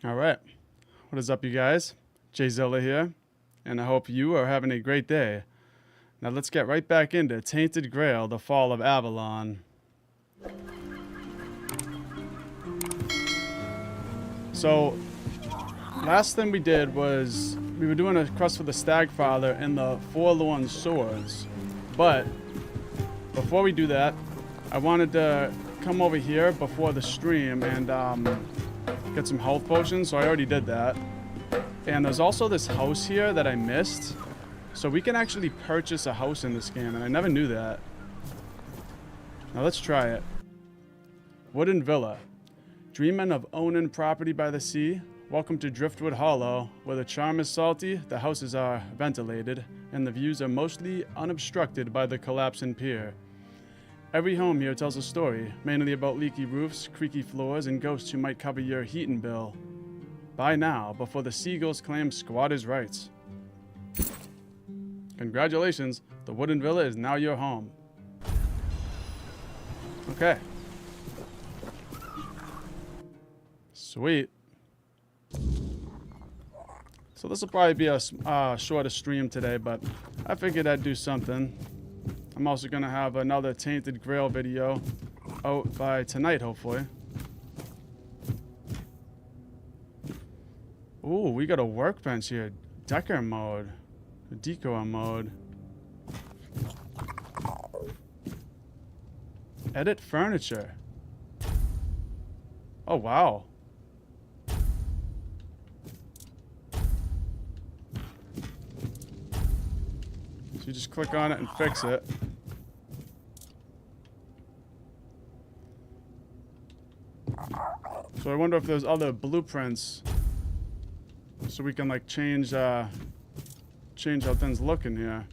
All right. What is up, you guys? Jay Zilla here, and I hope you are having a great day. Now let's get right back into Tainted Grail, the Fall of Avalon. So, last thing we did was we were doing a quest for the Stagfather and the Forlorn Swords. But before we do that, I wanted to come over here before the stream and get some health potions, so I already did that. And there's also this house here that I missed. So we can actually purchase a house in this game, and I never knew that. Now let's try it. Wooden Villa. Dreaming of owning property by the sea? Welcome to Driftwood Hollow, where the charm is salty, the houses are ventilated, and the views are mostly unobstructed by the collapsing pier. Every home here tells a story, mainly about leaky roofs, creaky floors, and ghosts who might cover your heating bill. Buy now, before the seagulls claim squatters' rights. Congratulations, the Wooden Villa is now your home. Okay. Sweet. So this will probably be a shorter stream today, but I figured I'd do something. I'm also going to have another Tainted Grail video out by tonight, hopefully. Ooh, we got a workbench here. Decor mode. Decor mode. Edit furniture. Oh, wow. So you just click on it and fix it. So I wonder if there's other blueprints so we can like change how things look in here.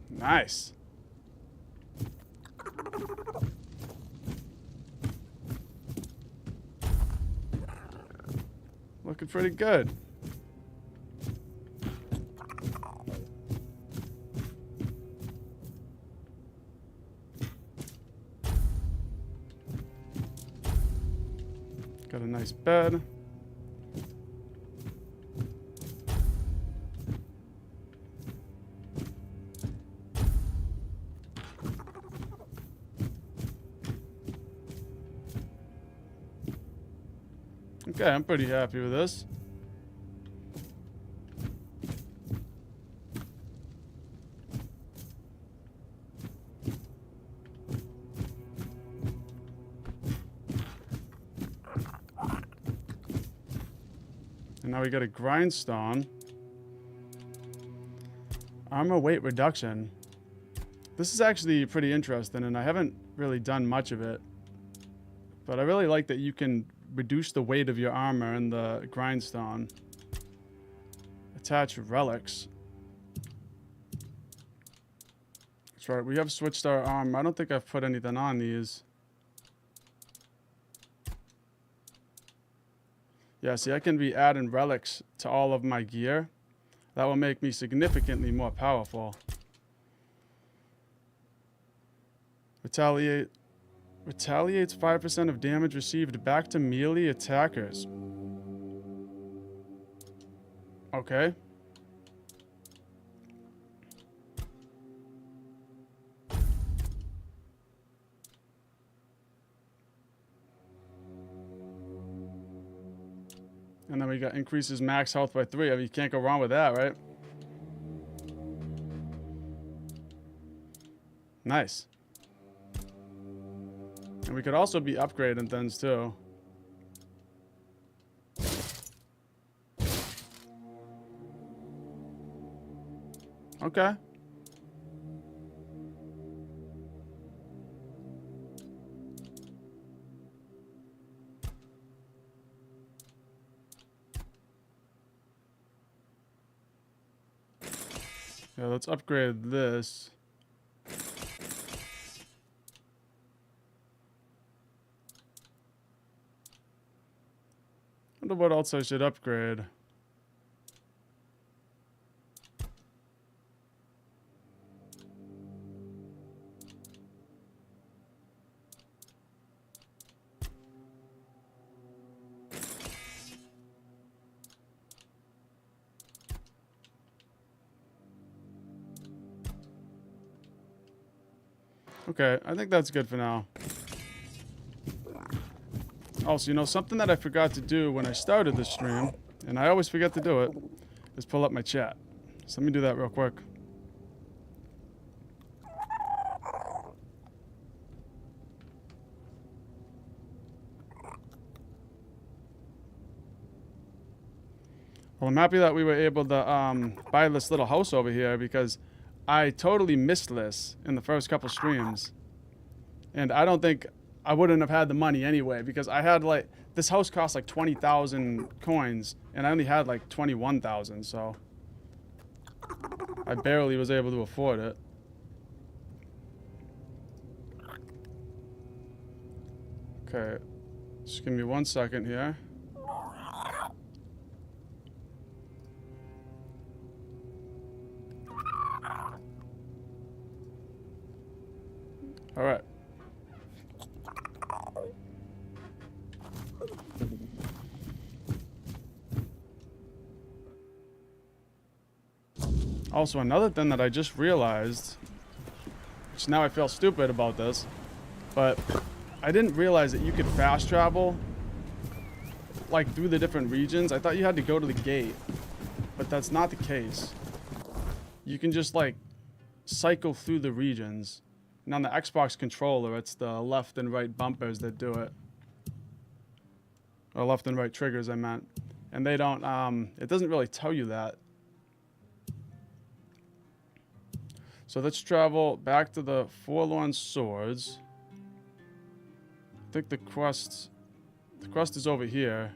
Nice. Looking pretty good. Got a nice bed. Okay, I'm pretty happy with this. And now we got a grindstone. Armor weight reduction. This is actually pretty interesting, and I haven't really done much of it. But I really like that you can reduce the weight of your armor in the grindstone. Attach relics. That's right, we have switched our armor. I don't think I've put anything on these. Yeah, see, I can be adding relics to all of my gear. That will make me significantly more powerful. Retaliates 5% of damage received back to melee attackers. Okay. And then we got increases max health by 3. I mean, you can't go wrong with that, right? Nice. And we could also be upgrading things too. Okay. Yeah, let's upgrade this. Wonder what else I should upgrade. Okay, I think that's good for now. Also, you know, something that I forgot to do when I started this stream, and I always forget to do it, is pull up my chat. So let me do that real quick. Well, I'm happy that we were able to buy this little house over here because I totally missed this in the first couple streams. And I don't think I wouldn't have had the money anyway because I had like, this house cost like 20,000 coins and I only had like 21,000, so I barely was able to afford it. Okay, just give me 1 second here. All right. Also, another thing that I just realized, which now I feel stupid about this, but I didn't realize that you could fast travel like through the different regions. I thought you had to go to the gate, but that's not the case. You can just like cycle through the regions. And on the Xbox controller, it's the left and right bumpers that do it. Or left and right triggers, I meant. And they don't, it doesn't really tell you that. So let's travel back to the Forlorn Swords. I think the quest is over here.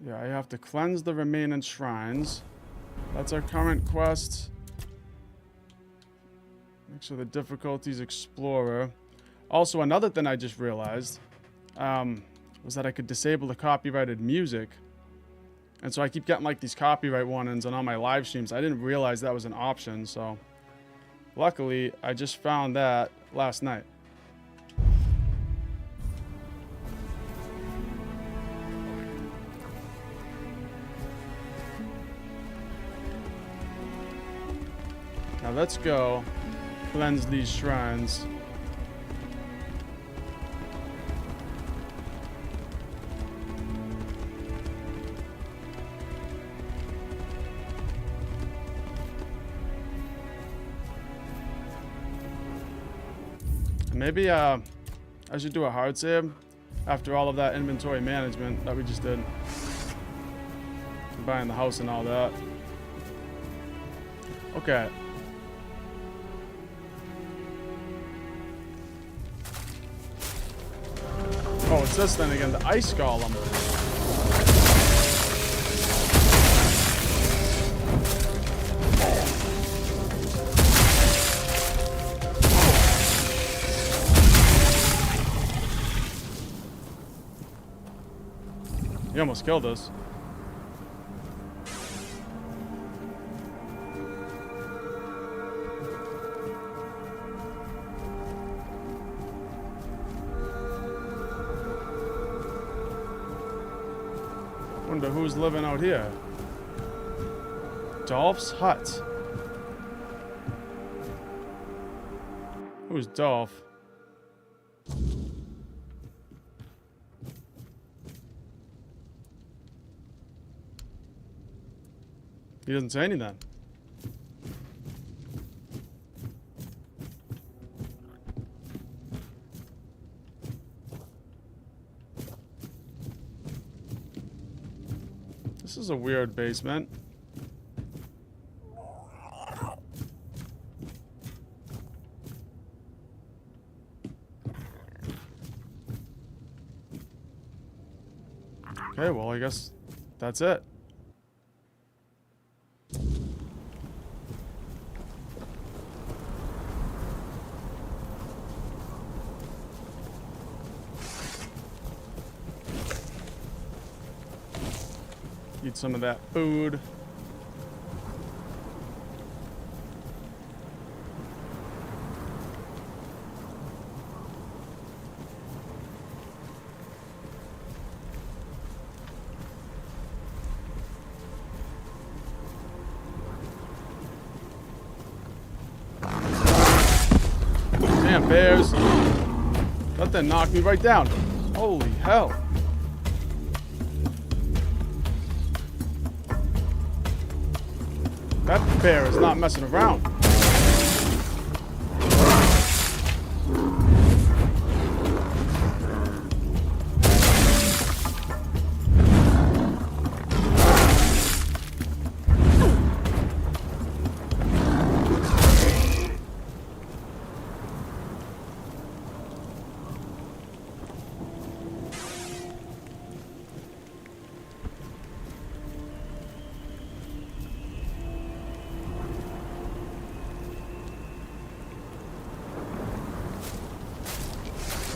Yeah, I have to cleanse the remaining shrines. That's our current quest. Make sure the difficulty's Explorer. Also, another thing I just realized was that I could disable the copyrighted music. And so I keep getting like these copyright warnings on all my live streams. I didn't realize that was an option, so luckily I just found that last night. Now let's go cleanse these shrines. Maybe I should do a hard save after all of that inventory management that we just did. Buying the house and all that. Okay. Oh, it's this thing again, the ice golem. He almost killed us. Wonder who's living out here. Dolph's hut. Who's Dolph? He doesn't say anything. This is a weird basement. Okay, well, I guess that's it. Eat some of that food. Damn, bears. That thing knocked me right down. Holy hell. That bear is not messing around.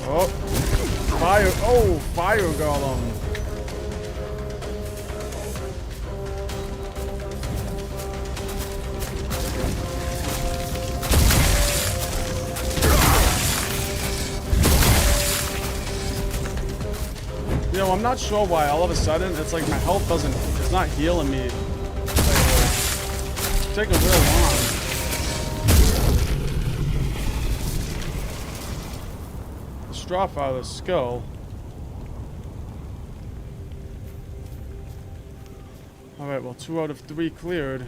Oh, fire! Oh, fire golem. You know, I'm not sure why all of a sudden it's like my health it's not healing me. It's taking real long. Drop out of the skull. Alright, well, 2 out of 3 cleared.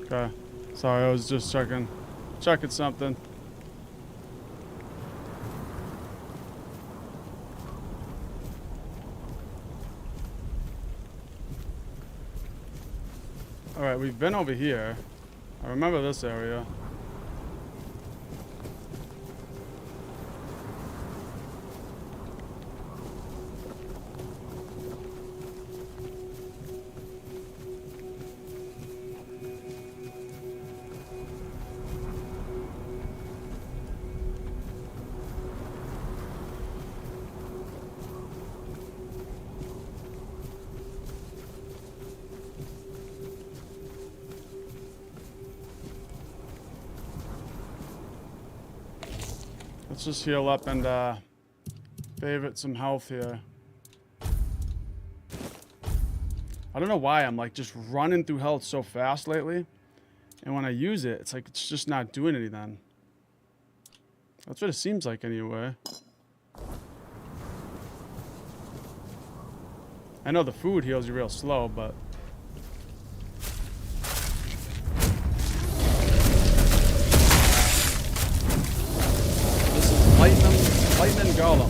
Okay. Sorry, I was just checking something. Alright, we've been over here. I remember this area. Let's just heal up and favorite some health here. I don't know why I'm like just running through health so fast lately. And when I use it, it's like it's just not doing anything. That's what it seems like anyway. I know the food heals you real slow, but Lightning Golem.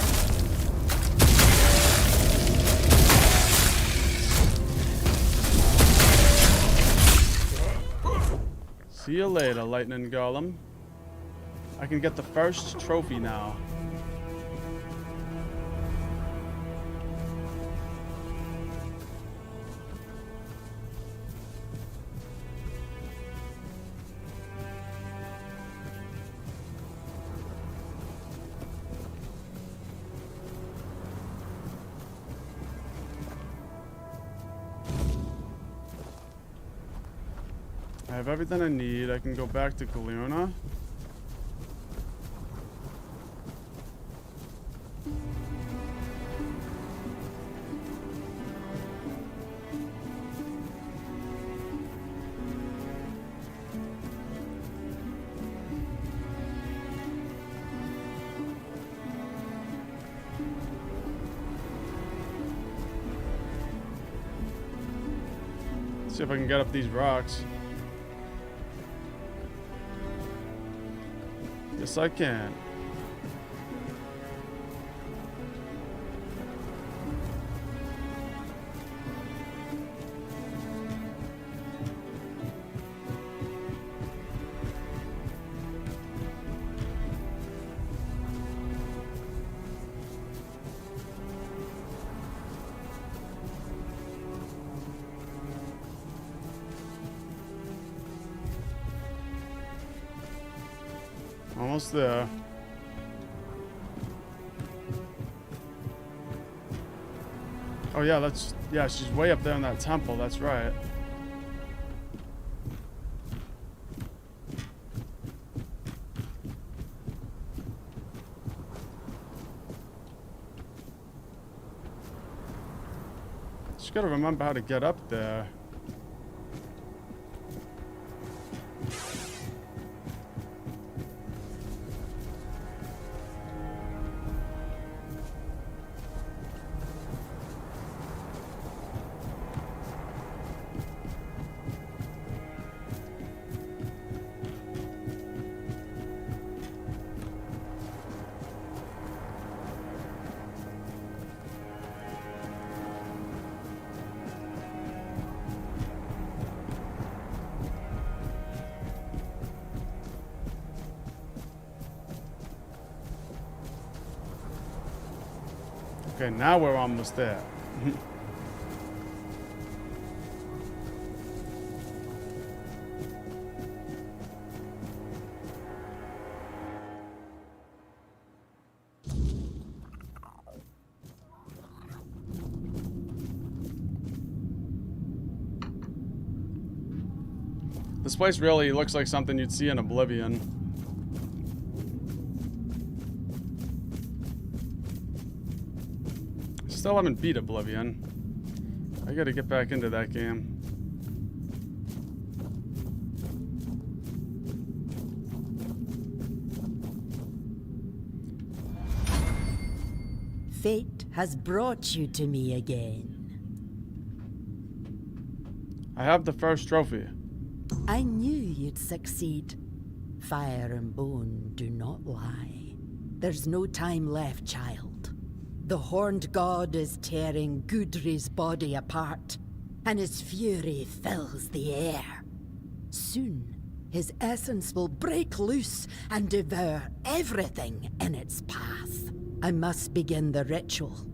See you later, Lightning Golem. I can get the first trophy now. I have everything I need. I can go back to Galuna. See if I can get up these rocks. Yes, I can. Almost there. Oh yeah, she's way up there in that temple, that's right. Just gotta remember how to get up there. Okay, now we're almost there. This place really looks like something you'd see in Oblivion. Still haven't beat Oblivion. I gotta get back into that game. Fate has brought you to me again. I have the first trophy. I knew you'd succeed. Fire and bone do not lie. There's no time left, child. The horned god is tearing Gudri's body apart, and his fury fills the air. Soon, his essence will break loose and devour everything in its path. I must begin the ritual,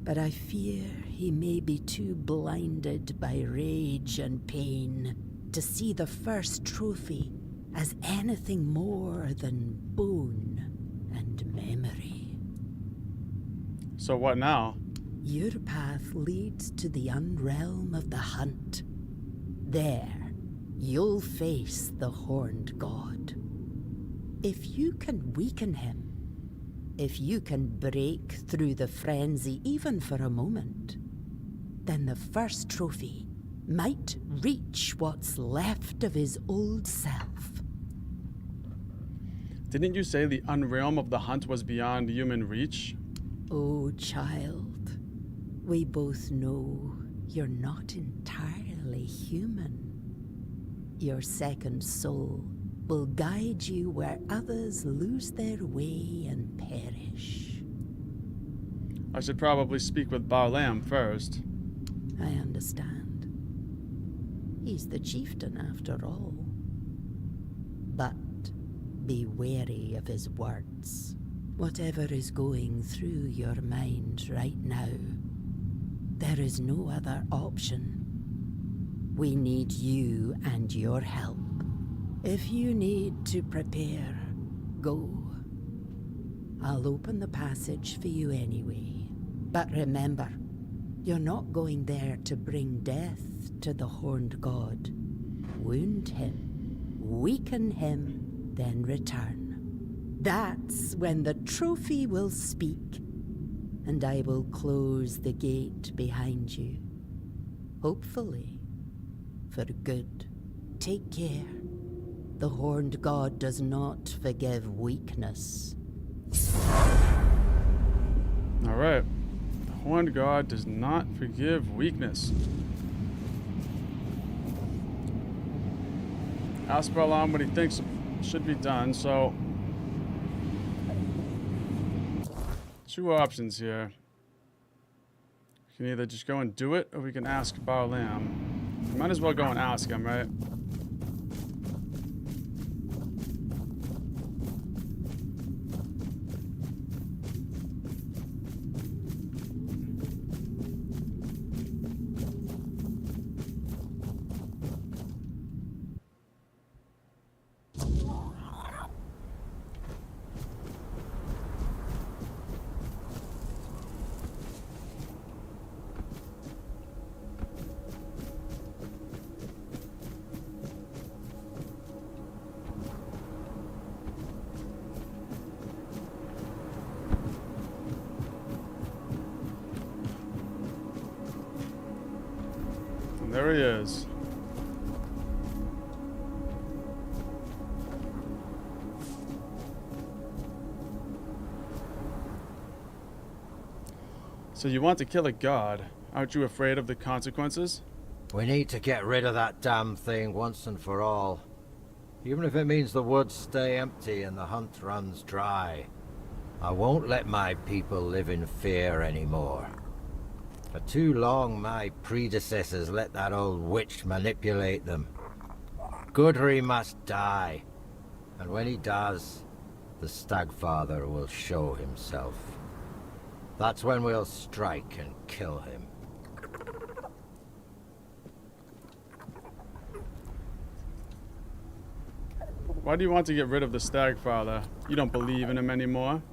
but I fear he may be too blinded by rage and pain to see the first trophy as anything more than bone and memory. So what now? Your path leads to the unrealm of the hunt. There, you'll face the horned god. If you can weaken him, if you can break through the frenzy even for a moment, then the first trophy might reach what's left of his old self. Didn't you say the unrealm of the hunt was beyond human reach? Oh, child, we both know you're not entirely human. Your second soul will guide you where others lose their way and perish. I should probably speak with Barlam first. I understand. He's the chieftain after all. But be wary of his words. Whatever is going through your mind right now, there is no other option. We need you and your help. If you need to prepare, go. I'll open the passage for you anyway. But remember, you're not going there to bring death to the horned god. Wound him, weaken him, then return. That's when the trophy will speak, and I will close the gate behind you. Hopefully, for good. Take care. The horned god does not forgive weakness. Alright. The horned god does not forgive weakness. Ask Barlam what he thinks should be done, so... two options here. We can either just go and do it, or we can ask Barlam. We might as well go and ask him, right? And there he is. So you want to kill a god? Aren't you afraid of the consequences? We need to get rid of that damn thing once and for all. Even if it means the woods stay empty and the hunt runs dry. I won't let my people live in fear anymore. For too long, my predecessors let that old witch manipulate them. Gudry must die. And when he does, the Stagfather will show himself. That's when we'll strike and kill him. Why do you want to get rid of the Stagfather? You don't believe in him anymore?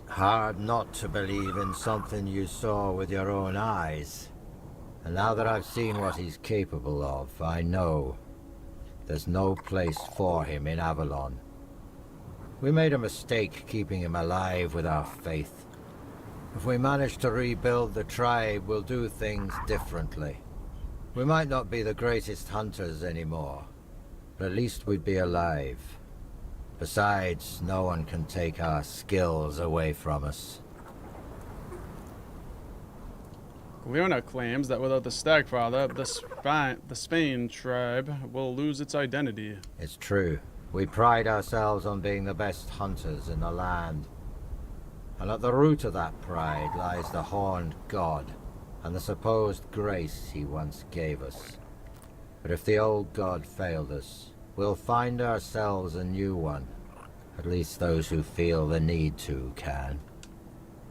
Hard not to believe in something you saw with your own eyes. And now that I've seen what he's capable of, I know there's no place for him in Avalon. We made a mistake keeping him alive with our faith. If we manage to rebuild the tribe, we'll do things differently. We might not be the greatest hunters anymore, but at least we'd be alive. Besides, no one can take our skills away from us. Leona claims that without the Stagfather, the Spain tribe will lose its identity. It's true. We pride ourselves on being the best hunters in the land. And at the root of that pride lies the horned god, and the supposed grace he once gave us. But if the old god failed us, we'll find ourselves a new one. At least those who feel the need to can.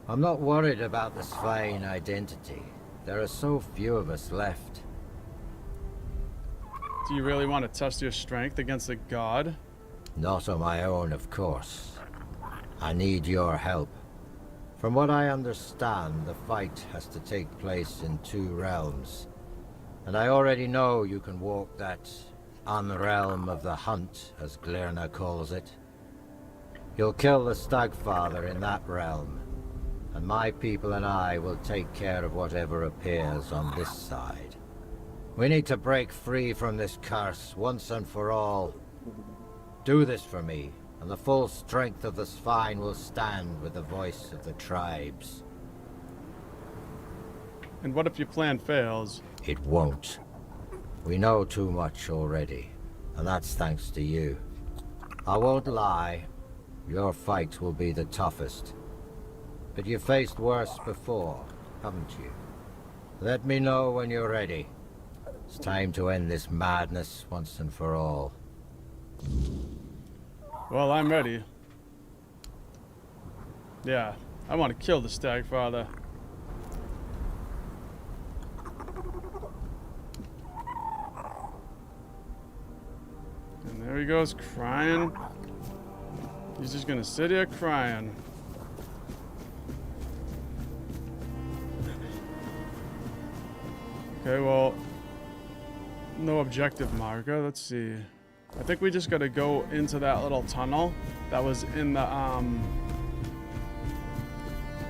I'm not worried about the Svein identity. There are so few of us left. Do you really want to test your strength against a god? Not on my own, of course. I need your help. From what I understand, the fight has to take place in 2 realms. And I already know you can walk that unrealm of the hunt, as Glirna calls it. You'll kill the Stagfather in that realm, and my people and I will take care of whatever appears on this side. We need to break free from this curse once and for all. Do this for me, and the full strength of the Svein will stand with the voice of the tribes. And what if your plan fails? It won't. We know too much already, and that's thanks to you. I won't lie. Your fight will be the toughest. But you've faced worse before, haven't you? Let me know when you're ready. It's time to end this madness once and for all. Well, I'm ready. Yeah, I want to kill the Stagfather. And there he goes, crying. He's just gonna sit here crying. Okay, well, no objective marker. Let's see. I think we just gotta go into that little tunnel that was in the, I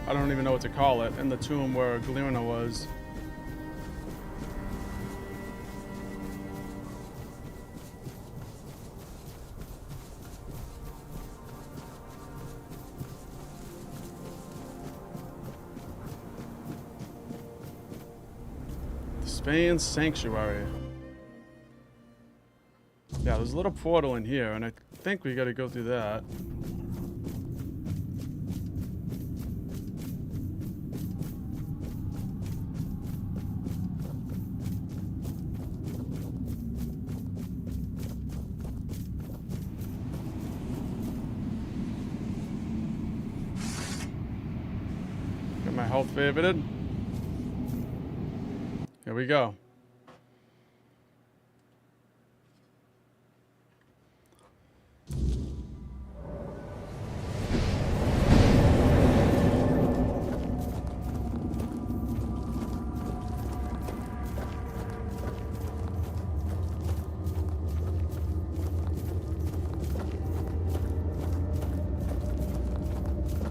don't even know what to call it, in the tomb where Glirna was. Spain's Sanctuary. Yeah, there's a little portal in here, and I think we gotta go through that. Got my health favorited. Here we go.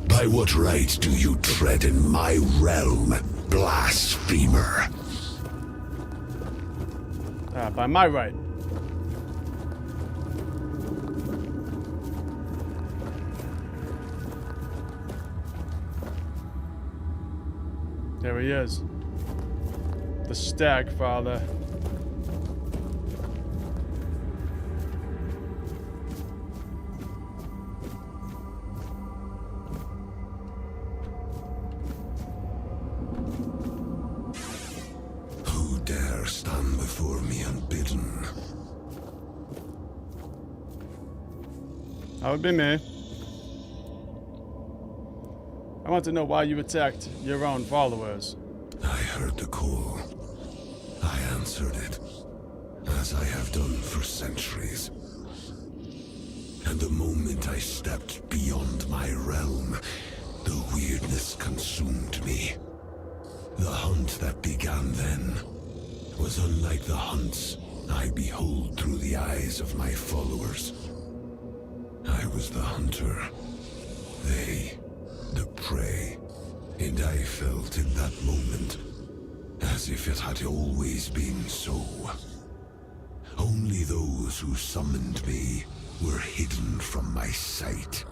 By what right do you tread in my realm, blasphemer? Not by my right. There he is. The Stag Father. Who dare stand before me unbidden? That would be me. I want to know why you attacked your own followers. I heard the call. I answered it, as I have done for centuries. And the moment I stepped beyond my realm, the weirdness consumed me. The hunt that began then was unlike the hunts I behold through the eyes of my followers. I was the hunter, they the prey, and I felt in that moment as if it had always been so. Only those who summoned me were hidden from my sight.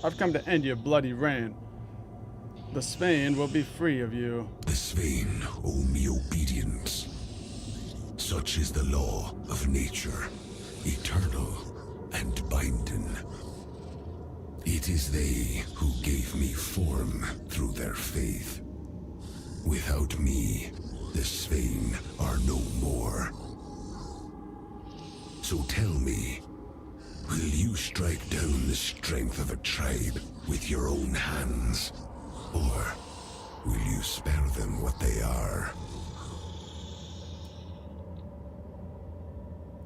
I've come to end your bloody reign. The Swain will be free of you. The Swain owe me obedience. Such is the law of nature, eternal and binding. It is they who gave me form through their faith. Without me, the Swain are no more. So tell me, will you strike down the strength of a tribe with your own hands? Or will you spare them what they are?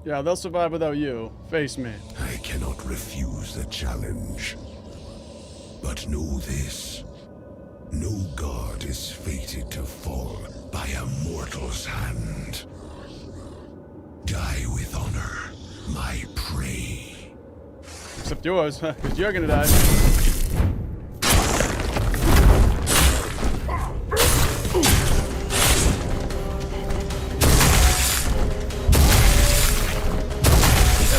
Yeah, they'll survive without you. Face me. I cannot refuse the challenge. But know this. No god is fated to fall by a mortal's hand. Die with honor, my prey. Except yours, because you're gonna die.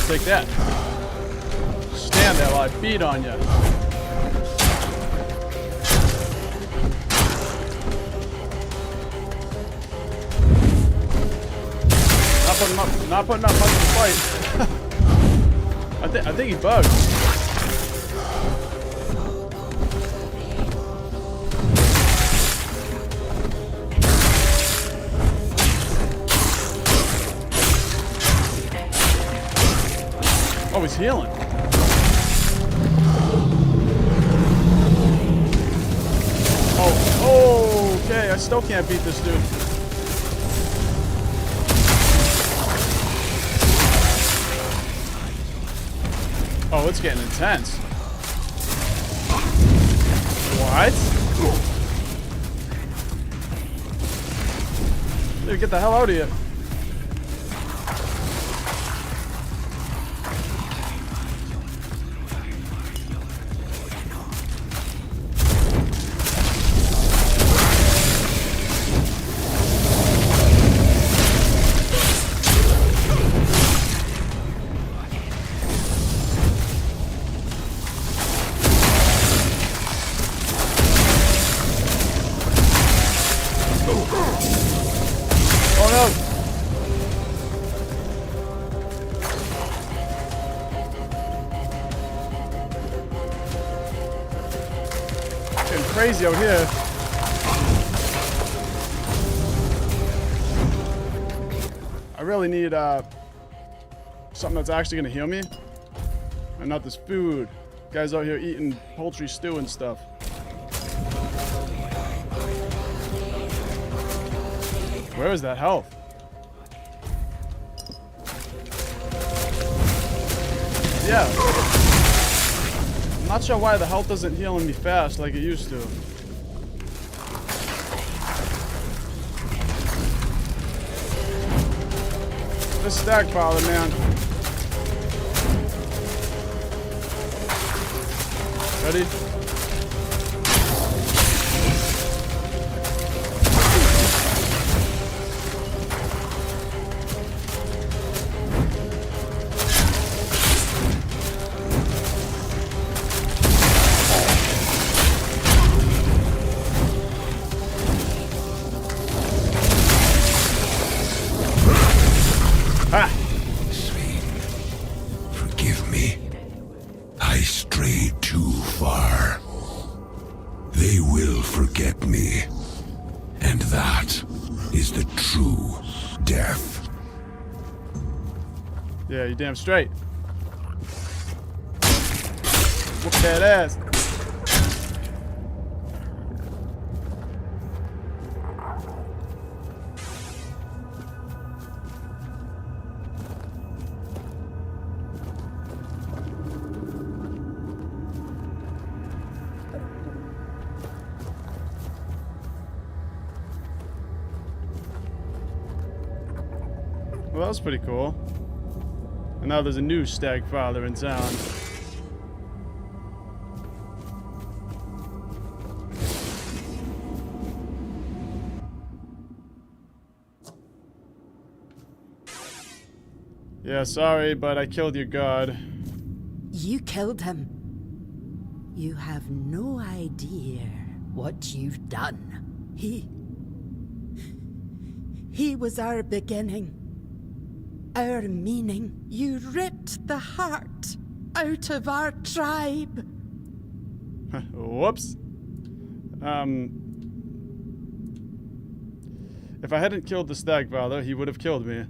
Take that. Stand there while I beat on you. Not putting up much of a fight. I think he bugged. Oh, he's healing. Oh, okay. I still can't beat this dude. Oh, it's getting intense. What? Dude, get the hell out of here. Oh no! Getting crazy out here. I really need something that's actually gonna heal me, and not this food. Guys out here eating poultry stew and stuff. Where is that health? Yeah. I'm not sure why the health isn't healing me fast like it used to. This Stag Father, man. Ready? And that is the true death. Yeah, you damn straight. Whoop that ass. Well, that was pretty cool. And now there's a new stag father in town. Yeah, sorry, but I killed your god. You killed him. You have no idea what you've done. He was our beginning. Our meaning. You ripped the heart out of our tribe. Whoops. If I hadn't killed the stag father, he would have killed me.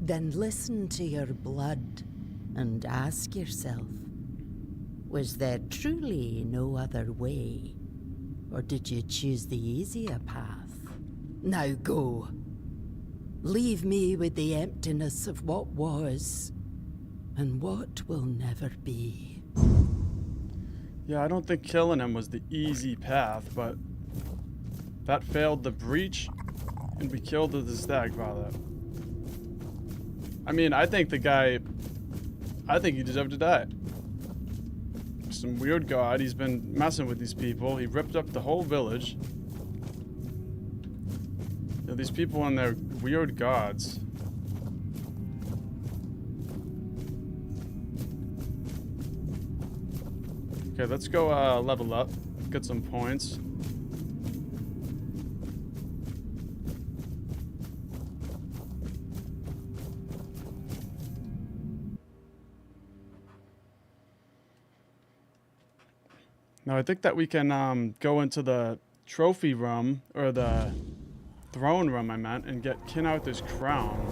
Then listen to your blood and ask yourself, was there truly no other way? Or did you choose the easier path? Now go. Leave me with the emptiness of what was and what will never be. Yeah, I don't think killing him was the easy path, but that failed the breach, and we killed the stag father. I mean, I think he deserved to die. Some weird god, he's been messing with these people. He ripped up the whole village. You know, these people and their weird gods. Okay, let's go level up. Get some points. Now I think that we can go into the trophy room, or the throne room I meant, and get King Arthur's crown.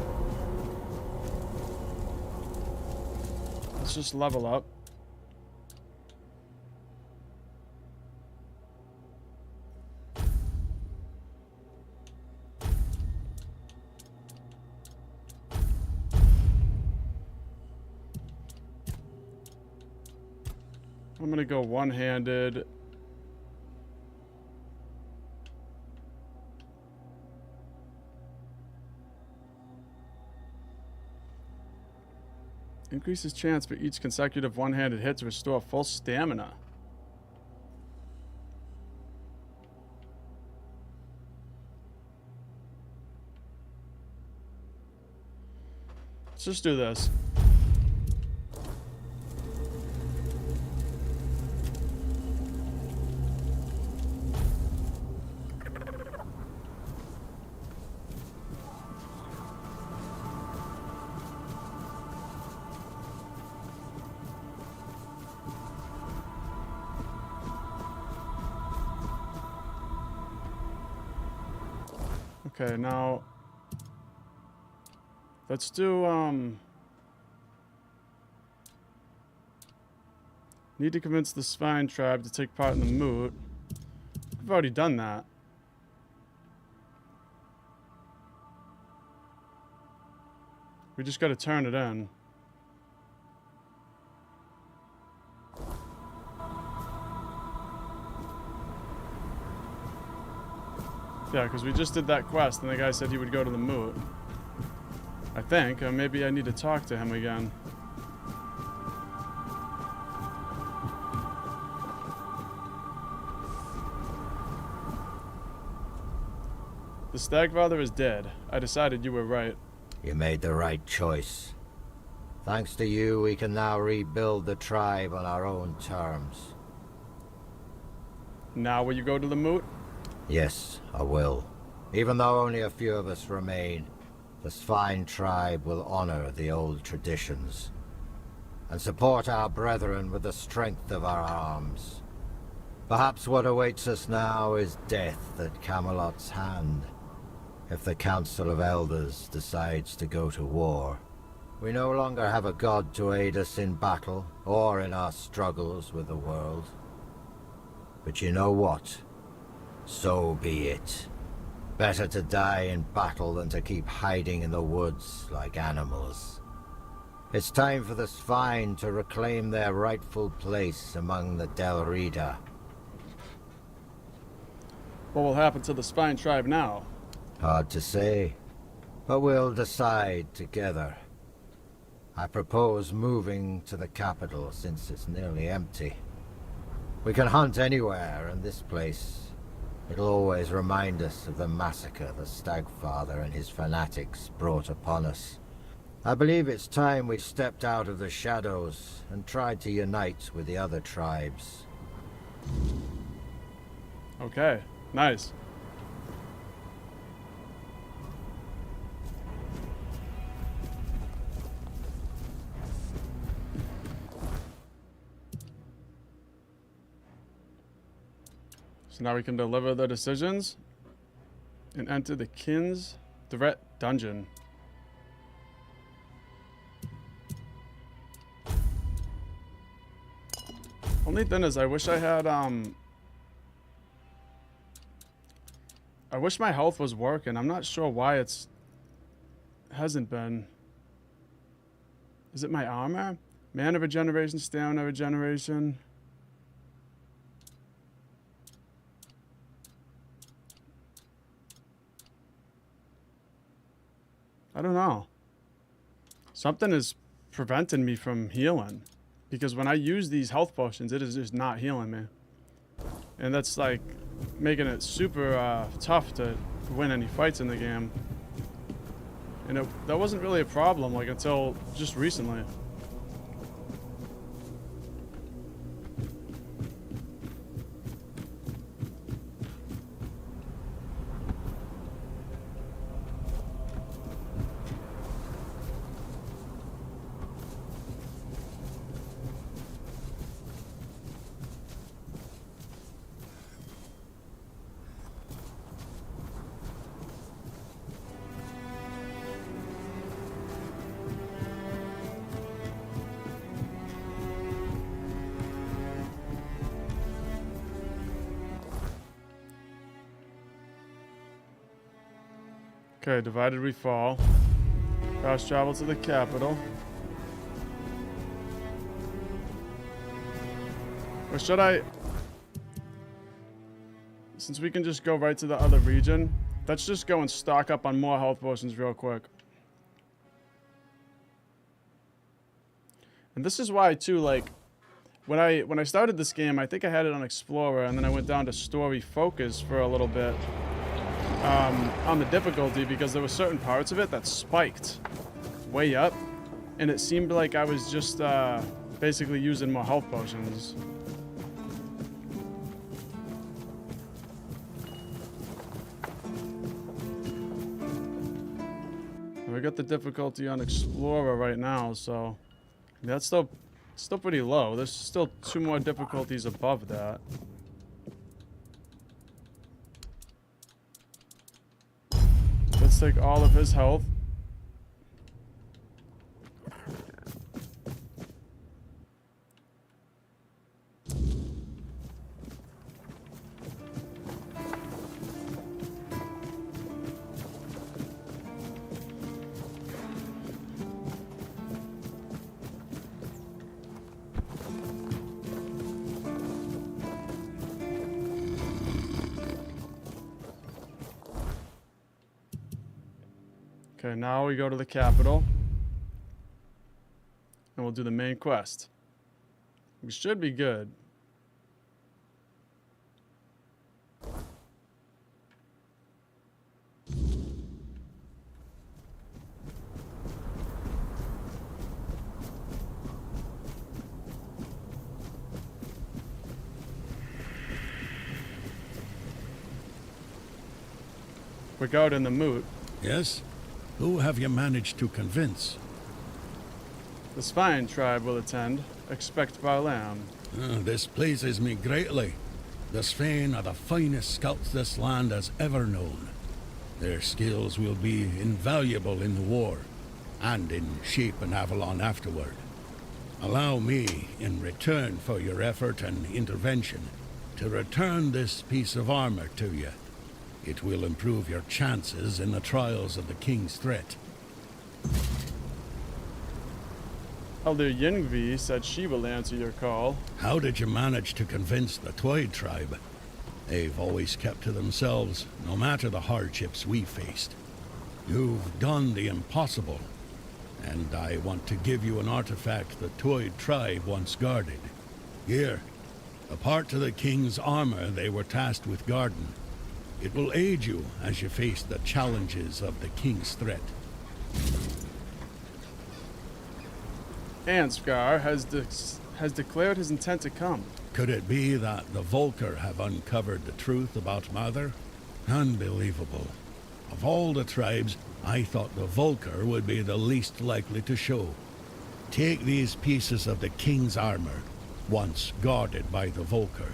Let's just level up. I'm gonna go one-handed. Increases chance for each consecutive one-handed hit to restore full stamina. Let's just do this. Okay, now let's do need to convince the Swine tribe to take part in the moot. We've already done that. We just gotta turn it in. Yeah, because we just did that quest, and the guy said he would go to the moot. I think, or maybe I need to talk to him again. The Stagfather is dead. I decided you were right. You made the right choice. Thanks to you, we can now rebuild the tribe on our own terms. Now will you go to the moot? Yes, I will. Even though only a few of us remain, the Swine tribe will honor the old traditions and support our brethren with the strength of our arms. Perhaps what awaits us now is death at Camelot's hand. If the Council of Elders decides to go to war, we no longer have a god to aid us in battle or in our struggles with the world. But you know what? So be it. Better to die in battle than to keep hiding in the woods like animals. It's time for the Svine to reclaim their rightful place among the Del Rida. What will happen to the Spine tribe now? Hard to say, but we'll decide together. I propose moving to the capital since it's nearly empty. We can hunt anywhere, and this place, it'll always remind us of the massacre the Stagfather and his fanatics brought upon us. I believe it's time we stepped out of the shadows and tried to unite with the other tribes. Okay, nice. So now we can deliver the decisions and enter the Kin's Threat Dungeon. Only thing is, I wish I had, I wish my health was working. I'm not sure why hasn't been. Is it my armor? Mana regeneration, stamina regeneration. I don't know. Something is preventing me from healing. Because when I use these health potions, it is just not healing me. And that's like making it super tough to win any fights in the game. And that wasn't really a problem like until just recently. Okay, divided we fall. Fast travel to the capital. Or should I... Since we can just go right to the other region, let's just go and stock up on more health potions real quick. And this is why, too, like... When I started this game, I think I had it on Explorer, and then I went down to Story Focus for a little bit. On the difficulty, because there were certain parts of it that spiked way up, and it seemed like I was just basically using more health potions. And we got the difficulty on Explorer right now, so that's still pretty low. There's still 2 more difficulties above that. Let's take all of his health. Okay, now we go to the capital. And we'll do the main quest. We should be good. We're out in the moot. Yes? Who have you managed to convince? The Spine tribe will attend. Expect Varlam. This pleases me greatly. The Svein are the finest scouts this land has ever known. Their skills will be invaluable in the war, and in shaping Avalon afterward. Allow me, in return for your effort and intervention, to return this piece of armor to you. It will improve your chances in the trials of the King's threat. Elder Yingvi said she will answer your call. How did you manage to convince the Twyde tribe? They've always kept to themselves, no matter the hardships we faced. You've done the impossible, and I want to give you an artifact the Twyde tribe once guarded. Here, a part of the King's armor they were tasked with guarding. It will aid you as you face the challenges of the King's threat. Ansgar has declared his intent to come. Could it be that the Volker have uncovered the truth about Mother? Unbelievable. Of all the tribes, I thought the Volker would be the least likely to show. Take these pieces of the King's armor, once guarded by the Volker.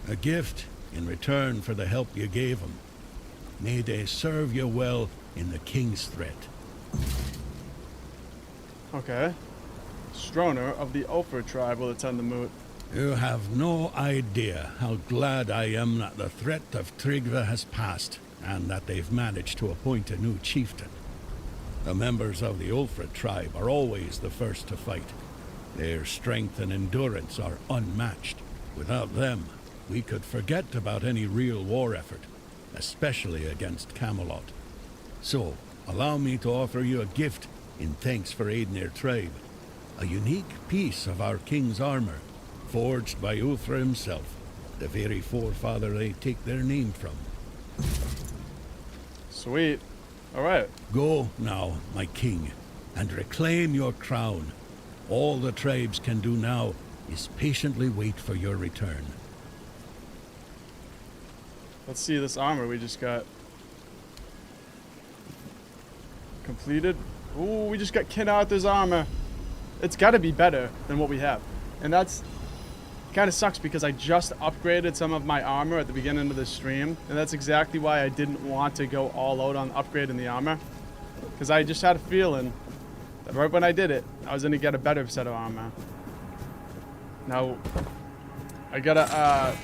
A gift in return for the help you gave him. May they serve you well in the King's threat. Okay. Stroner of the Ulfr tribe will attend the moot. You have no idea how glad I am that the threat of Tryggve has passed, and that they've managed to appoint a new chieftain. The members of the Ulfr tribe are always the first to fight. Their strength and endurance are unmatched. Without them, we could forget about any real war effort, especially against Camelot. So, allow me to offer you a gift in thanks for aiding your tribe. A unique piece of our King's armor, forged by Ulfr himself, the very forefather they take their name from. Sweet. Alright. Go now, my king, and reclaim your crown. All the tribes can do now is patiently wait for your return. Let's see this armor we just got. Completed. Ooh, we just got King Arthur's armor. It's got to be better than what we have. And that's kind of sucks because I just upgraded some of my armor at the beginning of the stream. And that's exactly why I didn't want to go all out on upgrading the armor. Because I just had a feeling that right when I did it, I was going to get a better set of armor. Now, I got to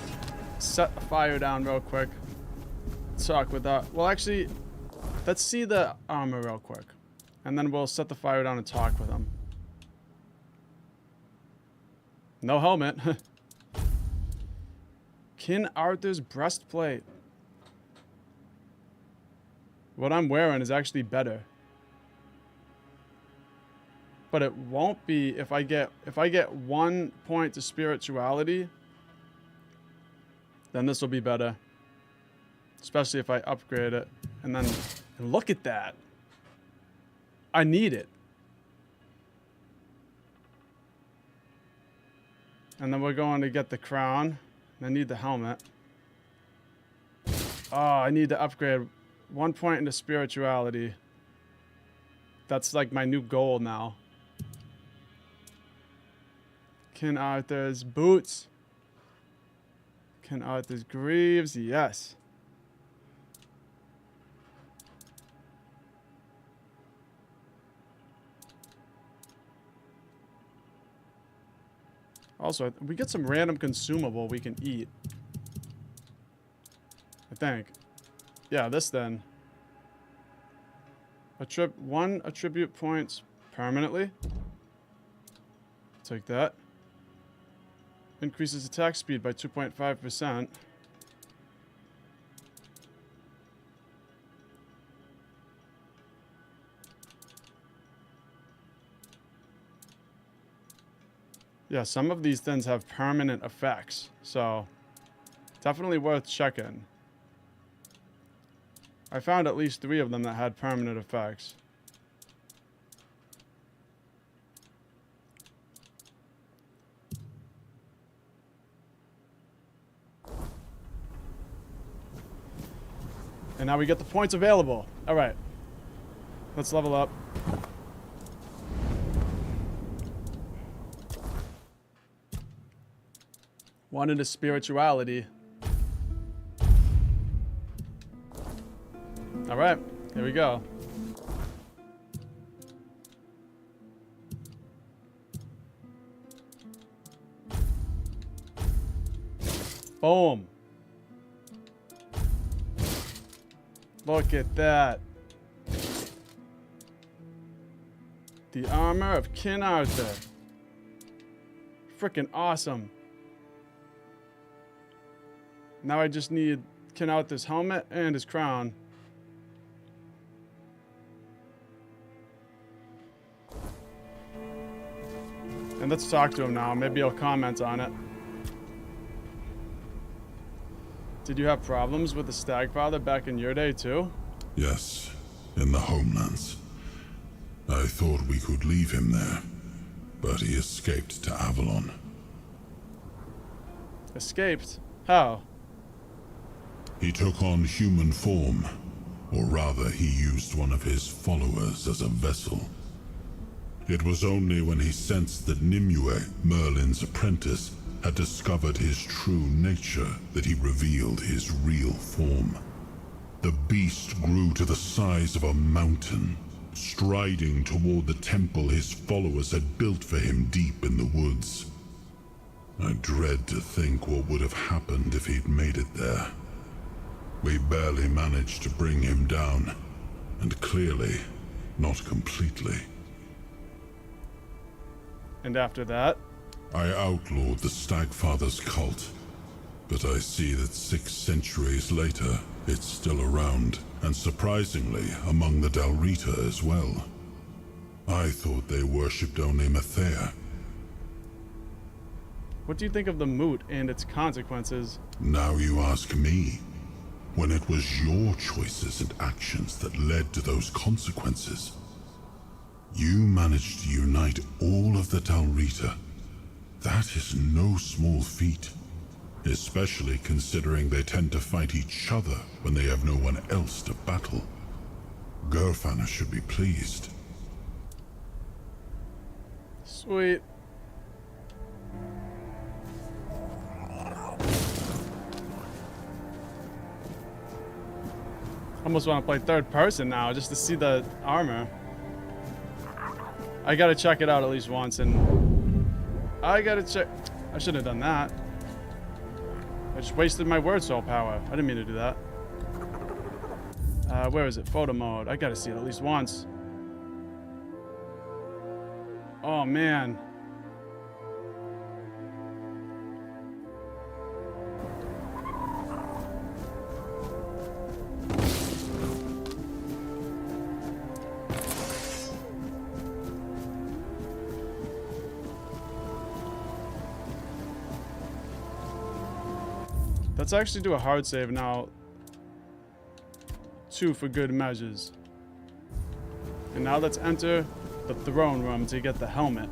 set the fire down real quick. Talk with that. Well, actually, let's see the armor real quick. And then we'll set the fire down and talk with him. No helmet. King Arthur's breastplate. What I'm wearing is actually better. But it won't be if I get 1 point to spirituality, then this will be better. Especially if I upgrade it. And then look at that. I need it. And then we're going to get the crown. I need the helmet. Oh, I need to upgrade 1 point into spirituality. That's like my new goal now. King Arthur's boots. King Arthur's greaves. Yes. Also, we get some random consumable we can eat. I think. Yeah, this then. One attribute points permanently. Take that. Increases attack speed by 2.5%. Yeah, some of these things have permanent effects, so definitely worth checking. I found at least 3 of them that had permanent effects. And now we get the points available. All right, let's level up. One into spirituality. All right, here we go. Boom. Look at that. The armor of King Arthur. Freaking awesome. Now I just need King Arthur's helmet and his crown. And let's talk to him now. Maybe he'll comment on it. Did you have problems with the Stagfather back in your day too? Yes, in the homelands. I thought we could leave him there, but he escaped to Avalon. Escaped? How? He took on human form, or rather he used one of his followers as a vessel. It was only when he sensed that Nimue, Merlin's apprentice, had discovered his true nature that he revealed his real form. The beast grew to the size of a mountain, striding toward the temple his followers had built for him deep in the woods. I dread to think what would have happened if he'd made it there. We barely managed to bring him down, and clearly, not completely. And after that? I outlawed the Stagfather's cult, but I see that 6 centuries later, it's still around, and surprisingly, among the Dalrita as well. I thought they worshipped only Mathea. What do you think of the moot and its consequences? Now you ask me, when it was your choices and actions that led to those consequences. You managed to unite all of the Dalrita. That is no small feat, especially considering they tend to fight each other when they have no one else to battle. Gerfana should be pleased. Sweet. Almost want to play third person now just to see the armor. I gotta check it out at least once, and I gotta check. I shouldn't have done that. I just wasted my word soul power. I didn't mean to do that. Where is it? Photo mode. I gotta see it at least once. Oh man. Let's actually do a hard save now. 2 for good measures. And now let's enter the throne room to get the helmet.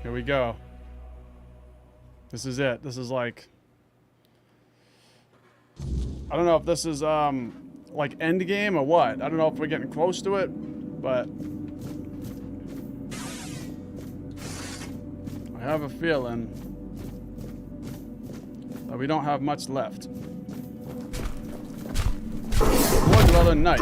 Here we go. This is it. This is like, I don't know if this is like end game or what. I don't know if we're getting close to it, but I have a feeling that we don't have much left. Wood Dweller Knight.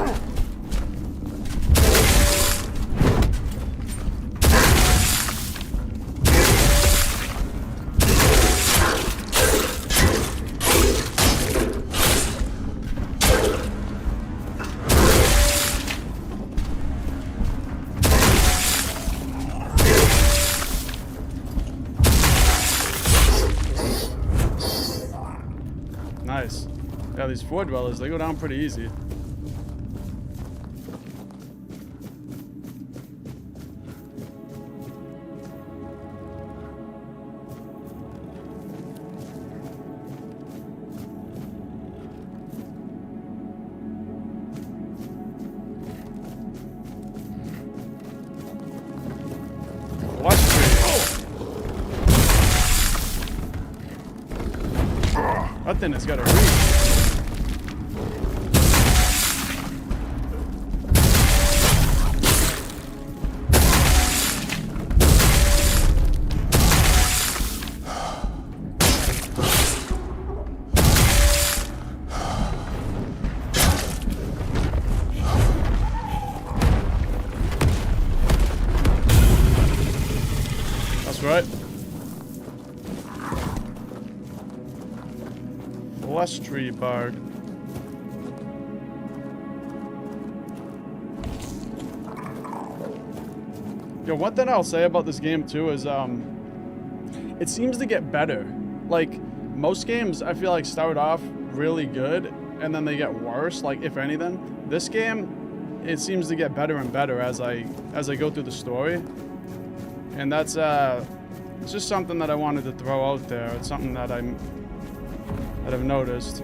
Nice. Yeah, these Four Dwellers, they go down pretty easy. Watch that thing has got a reach. right? Flesh tree bard. Yo, one thing I'll say about this game too is it seems to get better. Like most games I feel like start off really good and then they get worse, like if anything. This game, it seems to get better and better as I go through the story. And that's it's just something that I wanted to throw out there. It's something that I've noticed.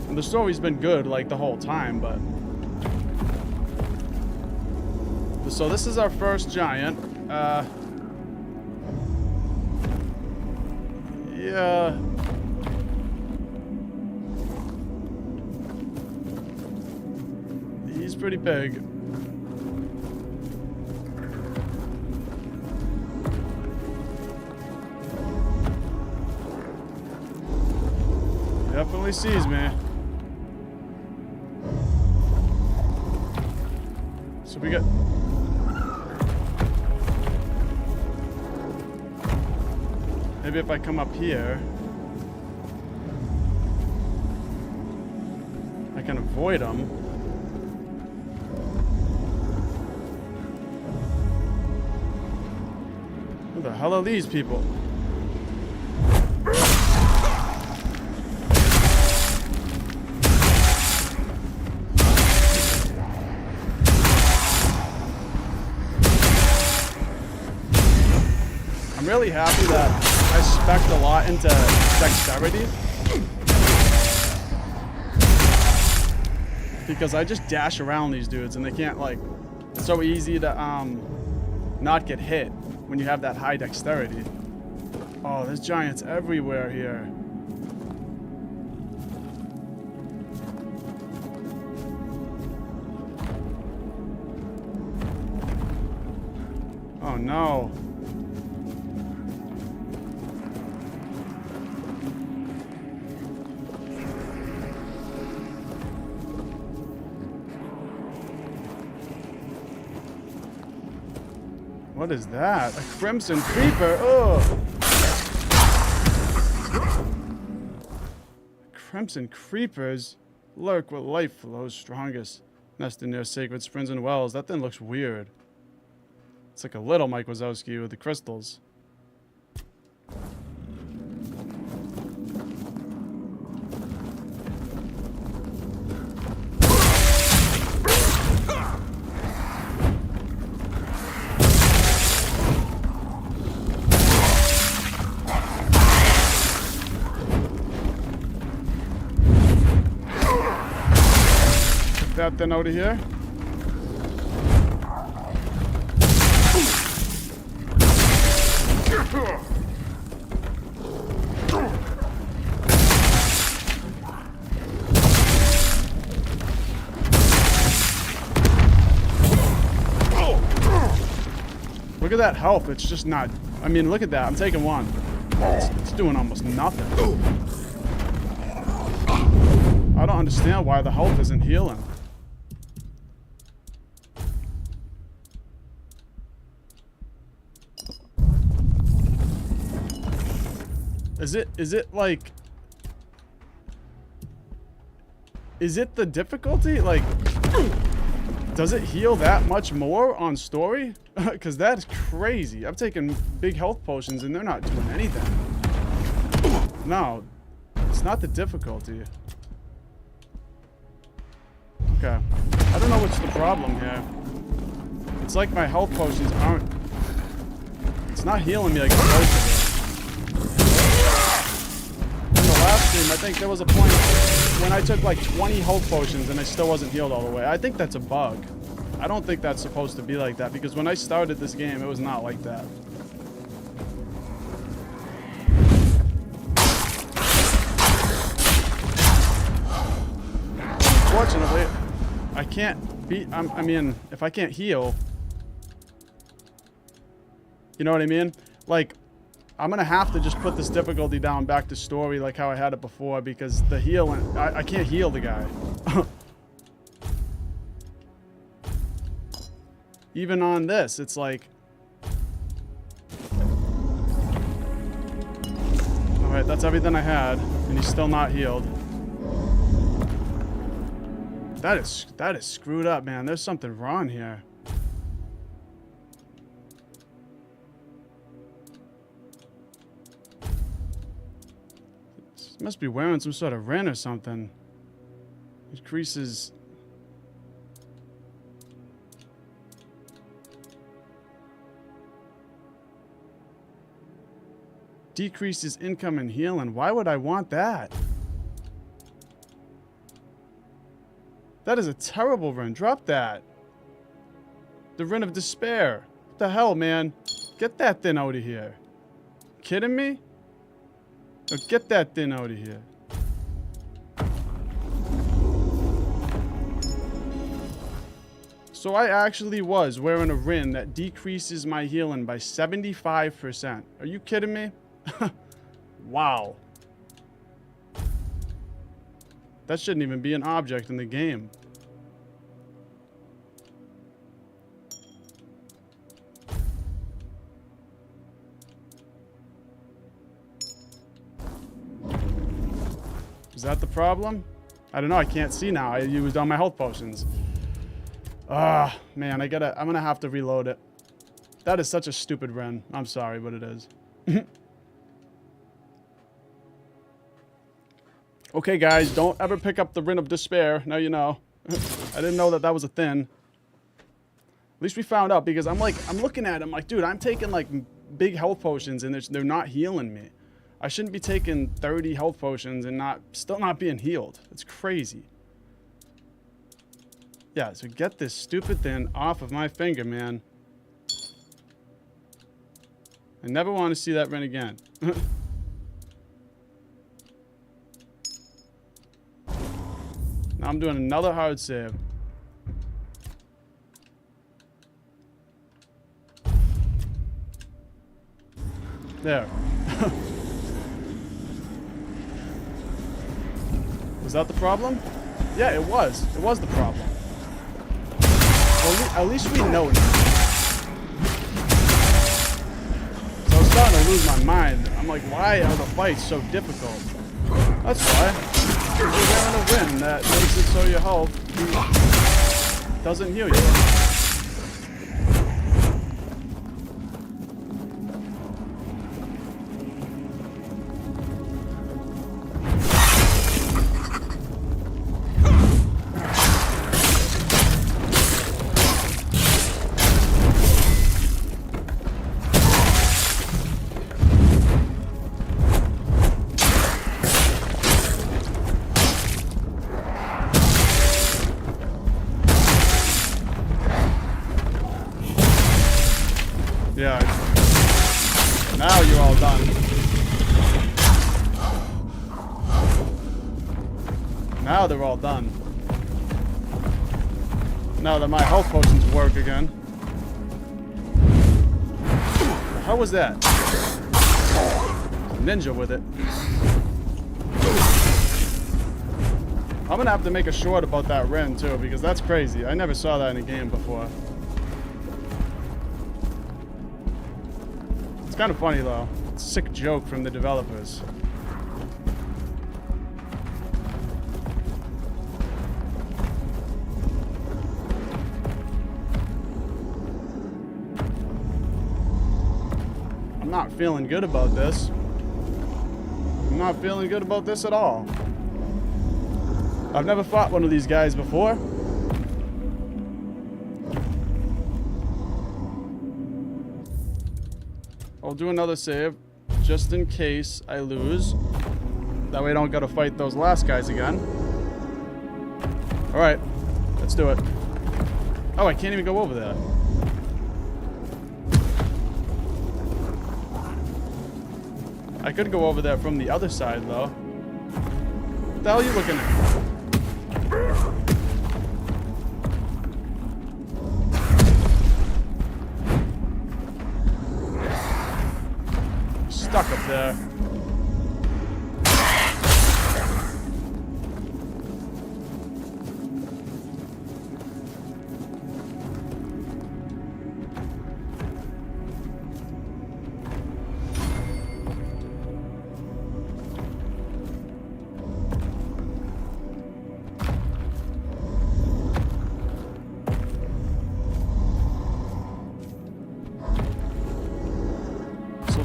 And the story's been good like the whole time, but so this is our first giant. Yeah. He's pretty big. Definitely sees me. So we got... Maybe if I come up here, I can avoid them. Who the hell are these people? I'm really happy that I spec'd a lot into dexterity, because I just dash around these dudes and they can't, like, it's so easy to not get hit when you have that high dexterity. Oh, there's giants everywhere here. Oh no. What is that? A crimson creeper? Ugh. Crimson creepers lurk where life flows strongest. Nested near sacred springs and wells. That thing looks weird. It's like a little Mike Wazowski with the crystals. That then out of here. Look at that health. It's just not. I mean, look at that. I'm taking one. It's doing almost nothing. I don't understand why the health isn't healing. Is it like, is it the difficulty? Like, does it heal that much more on story? Because that's crazy. I'm taking big health potions and they're not doing anything. No, it's not the difficulty. Okay, I don't know what's the problem here. It's like my health potions aren't, it's not healing me like it's supposed to. Last stream, I think there was a point when I took like 20 health potions and I still wasn't healed all the way. I think that's a bug. I don't think that's supposed to be like that, because when I started this game, it was not like that. Unfortunately, I can't beat, I mean, if I can't heal, you know what I mean? Like, I'm gonna have to just put this difficulty down back to story like how I had it before, because the healing, I can't heal the guy. Even on this, it's like, Alright, that's everything I had, and he's still not healed. That is screwed up, man. There's something wrong here. He must be wearing some sort of ring or something. Increases. Decreases income and healing. Why would I want that? That is a terrible run. Drop that. The Ring of Despair. What the hell, man? Get that thing out of here. Kidding me? No, get that thing out of here. So I actually was wearing a ring that decreases my healing by 75%. Are you kidding me? Wow. That shouldn't even be an object in the game. Is that the problem? I don't know. I can't see now. I used all my health potions. Ah, man. I'm gonna have to reload it. That is such a stupid run. I'm sorry, but it is. Okay, guys, don't ever pick up the Ring of Despair. Now you know. I didn't know that was a thing. At least we found out, because I'm looking at it, I'm like, dude, I'm taking like big health potions and they're not healing me. I shouldn't be taking 30 health potions and still not being healed. It's crazy. Yeah, so get this stupid thing off of my finger, man. I never want to see that ring again. Now I'm doing another hard save. There. Was that the problem? Yeah, it was. It was the problem. Well, at least we know now. So I was starting to lose my mind. I'm like, why are the fights so difficult? That's why. You're wearing a ring that makes it so your health doesn't heal you. Yeah. Now you're all done. Now they're all done. Now that my health potions work again. How was that? Ninja with it. I'm gonna have to make a short about that Ren too, because that's crazy. I never saw that in a game before. Kind of funny though. Sick joke from the developers. I'm not feeling good about this. I'm not feeling good about this at all. I've never fought one of these guys before. I'll do another save, just in case I lose. That way I don't gotta fight those last guys again. Alright, let's do it. Oh, I can't even go over there. I could go over there from the other side, though. What the hell are you looking at? Stuck up there.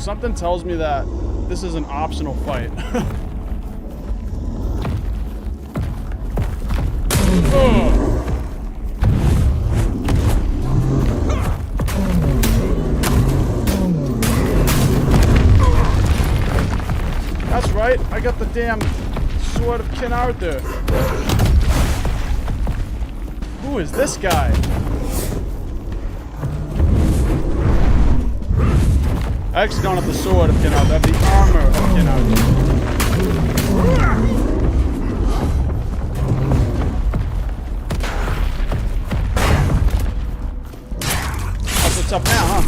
something tells me that this is an optional fight. That's right, I got the damn sword of King Arthur. Who is this guy? I actually don't have the sword of King Arthur, I have the armor of King Arthur. That's what's up now, huh?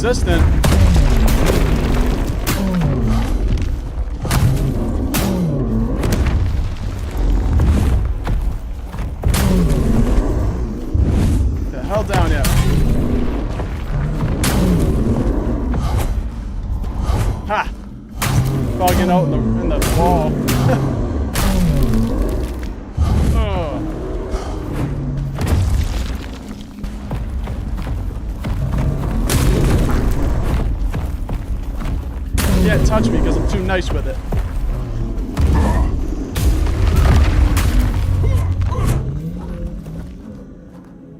Resistant. The hell down here. Ha! Fogging out in the wall. Can't touch me because I'm too nice with it.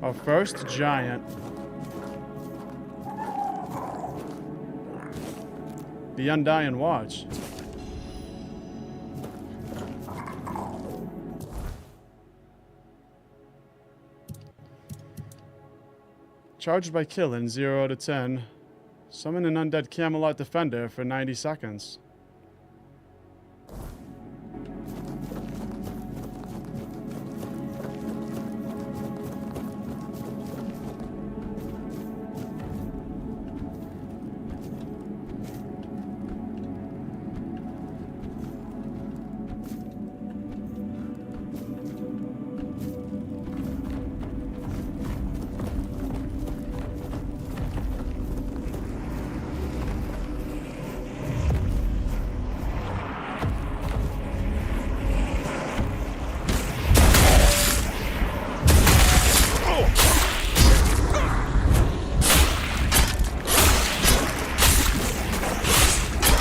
Our first giant. The Undying Watch. Charged by killing 0 out of 10. Summon an undead Camelot defender for 90 seconds.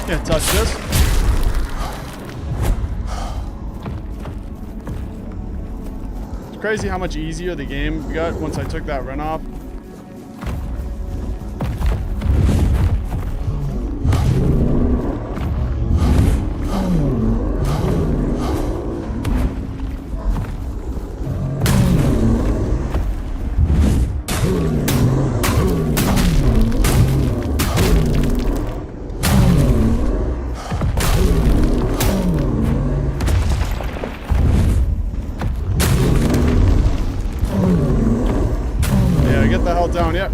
Can't touch this. It's crazy how much easier the game got once I took that run off. Get the hell down, yep.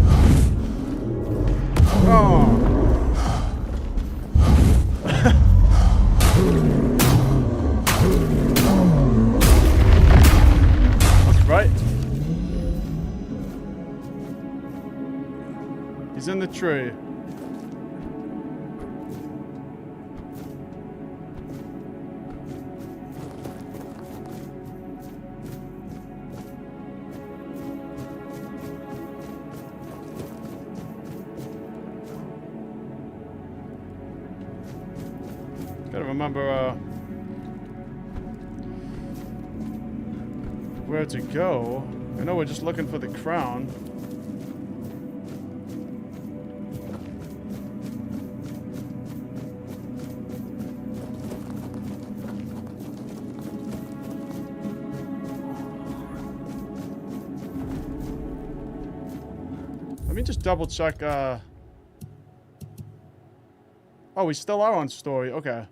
Oh. That's right. He's in the tree. Gotta remember where to go. I know we're just looking for the crown. Let me just double check. Oh, we still are on story. Okay.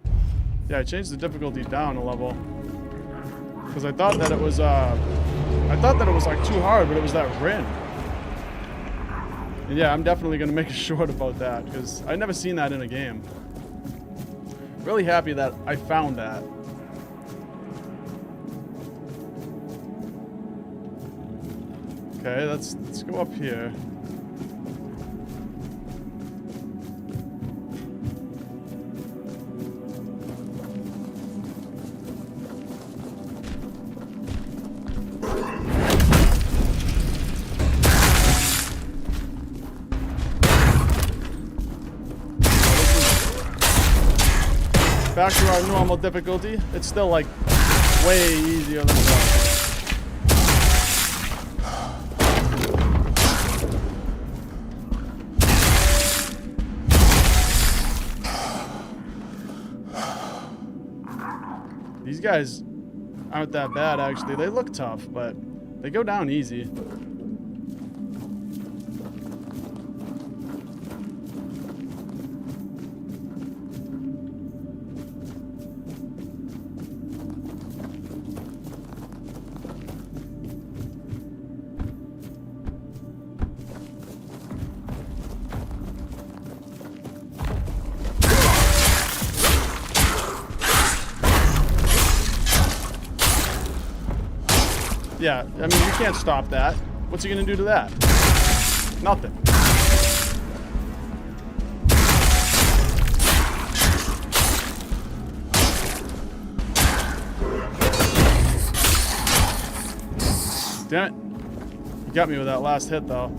Yeah, I changed the difficulty down a level. Because I thought that it was like too hard, but it was that Rin. And yeah, I'm definitely gonna make a short about that, because I never seen that in a game. Really happy that I found that. Okay, let's go up here. Back to our normal difficulty. It's still like way easier than that. These guys aren't that bad actually. They look tough, but they go down easy. Yeah, I mean, you can't stop that. What's he gonna do to that? Nothing. Damn it. You got me with that last hit, though.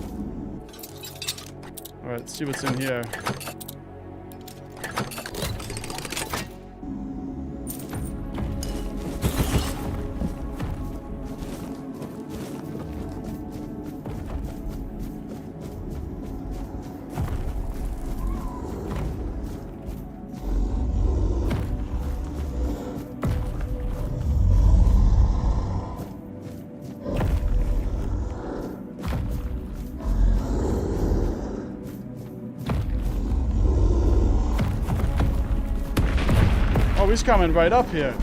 Alright, let's see what's in here. Oh, he's coming right up here.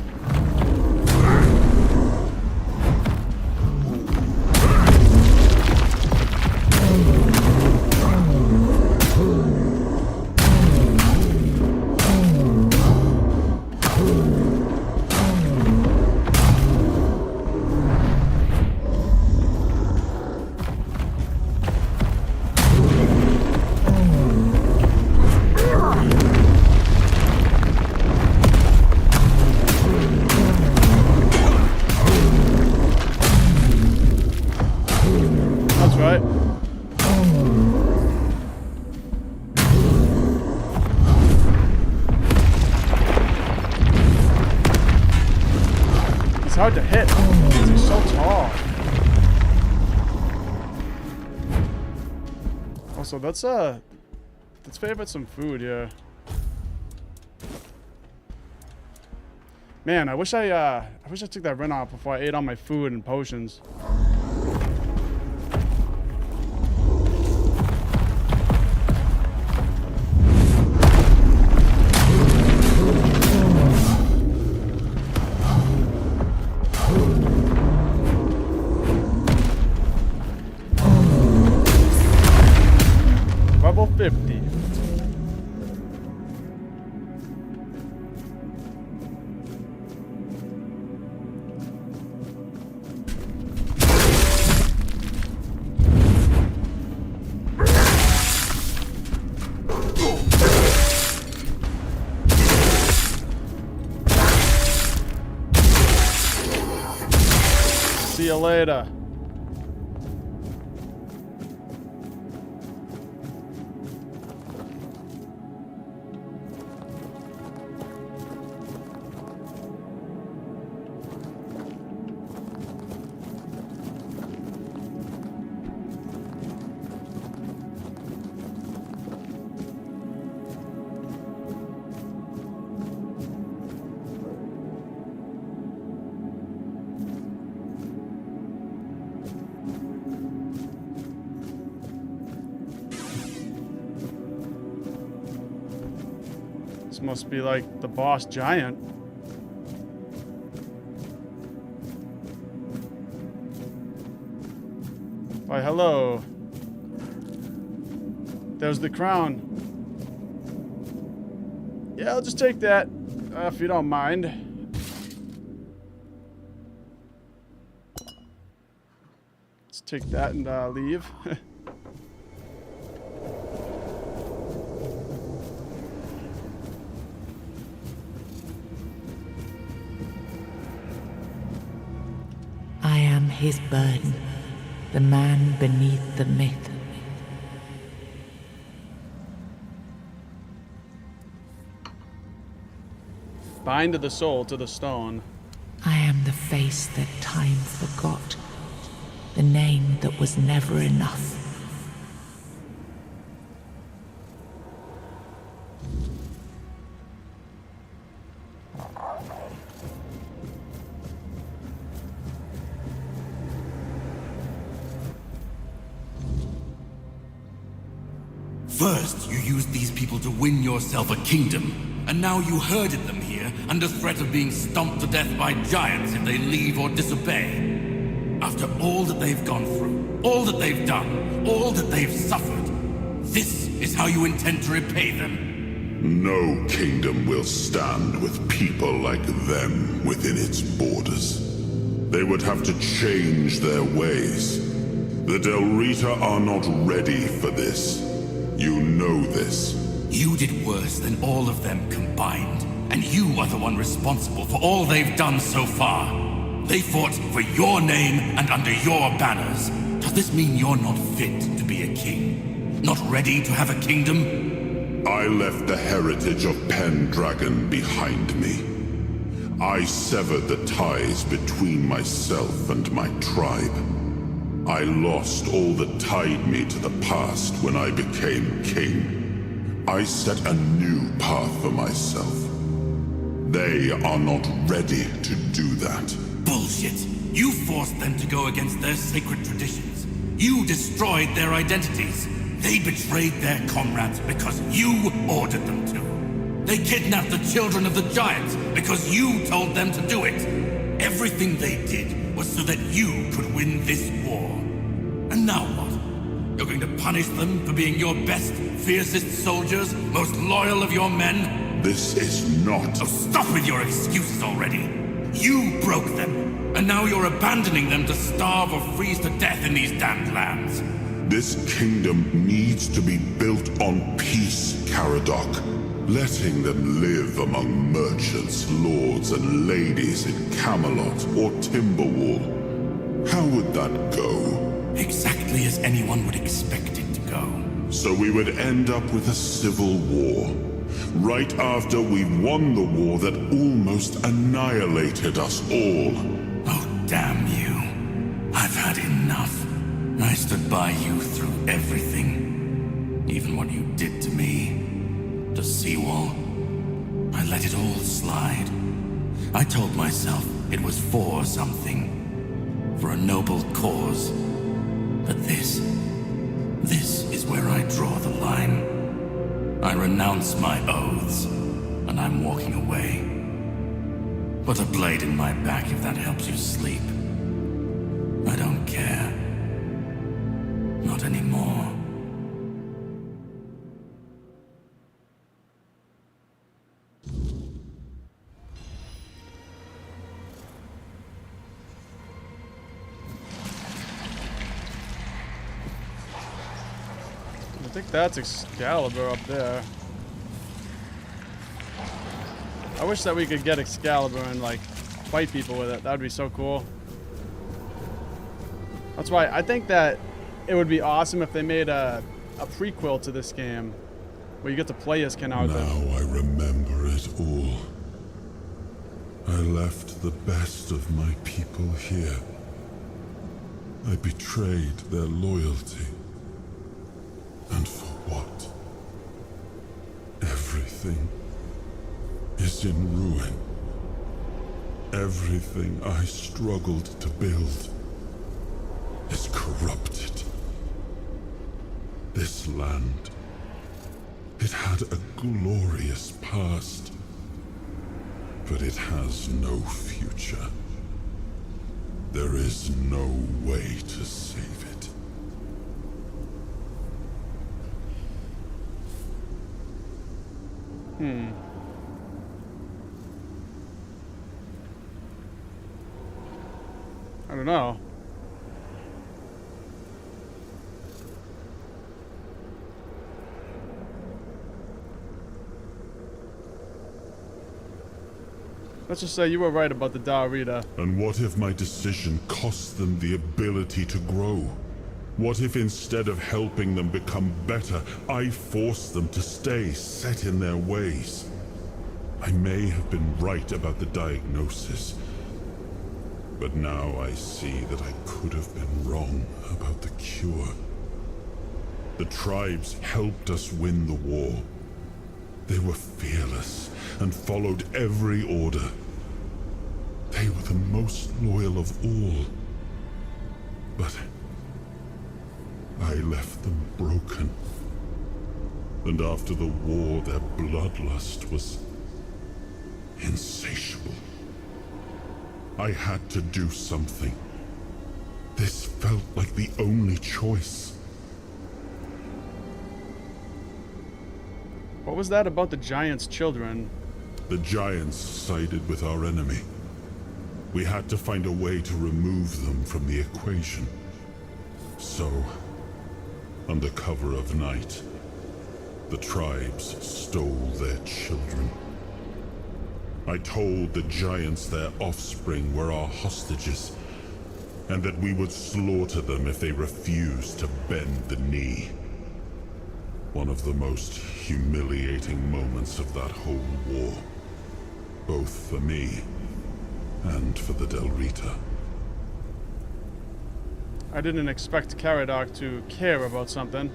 Right. He's hard to hit because he's so tall. Also, let's favorite some food here. Man, I wish I took that run off before I ate all my food and potions. Level 50. See you later. This must be like the boss giant. Why, hello. There's the crown. Yeah, I'll just take that, if you don't mind. Let's take that and leave. I am his burden, the man beneath the myth. Bind the soul to the stone. I am the face that time forgot, the name that was never enough. First, you used these people to win yourself a kingdom, and now you herded them here under threat of being stomped to death by giants if they leave or disobey. After all that they've gone through, all that they've done, all that they've suffered, this is how you intend to repay them? No kingdom will stand with people like them within its borders. They would have to change their ways. The Del Rita are not ready for this. You know this. You did worse than all of them combined, and you are the one responsible for all they've done so far. They fought for your name and under your banners. Does this mean you're not fit to be a king? Not ready to have a kingdom? I left the heritage of Pendragon behind me. I severed the ties between myself and my tribe. I lost all that tied me to the past when I became king. I set a new path for myself. They are not ready to do that. Bullshit! You forced them to go against their sacred traditions. You destroyed their identities. They betrayed their comrades because you ordered them to. They kidnapped the children of the giants because you told them to do it. Everything they did was so that you could win this war. And now what? You're going to punish them for being your best, fiercest soldiers, most loyal of your men? This is not... Oh, stop with your excuses already! You broke them, and now you're abandoning them to starve or freeze to death in these damned lands. This kingdom needs to be built on peace, Caradoc. Letting them live among merchants, lords, and ladies in Camelot or Timberwall. How would that go? Exactly as anyone would expect it to go. So we would end up with a civil war. Right after we won the war that almost annihilated us all. Oh, damn you. I've had enough. I stood by you through everything. Even what you did to me. The seawall. I let it all slide. I told myself it was for something. For a noble cause. But this is where I draw the line. I renounce my oaths, and I'm walking away. Put a blade in my back if that helps you sleep. I don't care. Not anymore. I think that's Excalibur up there. I wish that we could get Excalibur and like fight people with it. That would be so cool. That's why I think that it would be awesome if they made a prequel to this game where you get to play as Ken Arthur. Now I remember it all. I left the best of my people here. I betrayed their loyalty. And for what? Everything is in ruin. Everything I struggled to build is corrupted. This land, it had a glorious past, but it has no future. There is no way to save it. I don't know. Let's just say you were right about the Darita. And what if my decision cost them the ability to grow? What if instead of helping them become better, I forced them to stay set in their ways? I may have been right about the diagnosis, but now I see that I could have been wrong about the cure. The tribes helped us win the war. They were fearless and followed every order. They were the most loyal of all. But I left them broken. And after the war, their bloodlust was insatiable. I had to do something. This felt like the only choice. What was that about the giant's children? The giants sided with our enemy. We had to find a way to remove them from the equation. So, under cover of night, the tribes stole their children. I told the giants their offspring were our hostages, and that we would slaughter them if they refused to bend the knee. One of the most humiliating moments of that whole war, both for me and for the Delrita. I didn't expect Caradoc to care about something.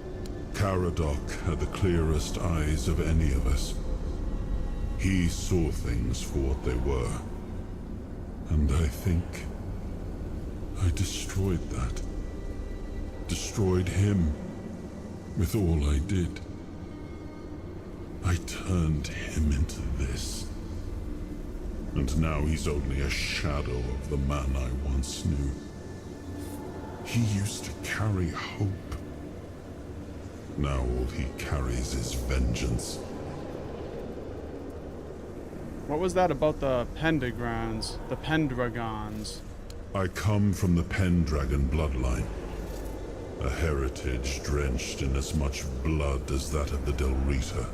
Caradoc had the clearest eyes of any of us. He saw things for what they were. And I think I destroyed that. Destroyed him with all I did. I turned him into this. And now he's only a shadow of the man I once knew. He used to carry hope. Now all he carries is vengeance. What was that about the Pendragons? The Pendragons? I come from the Pendragon bloodline. A heritage drenched in as much blood as that of the Delrita.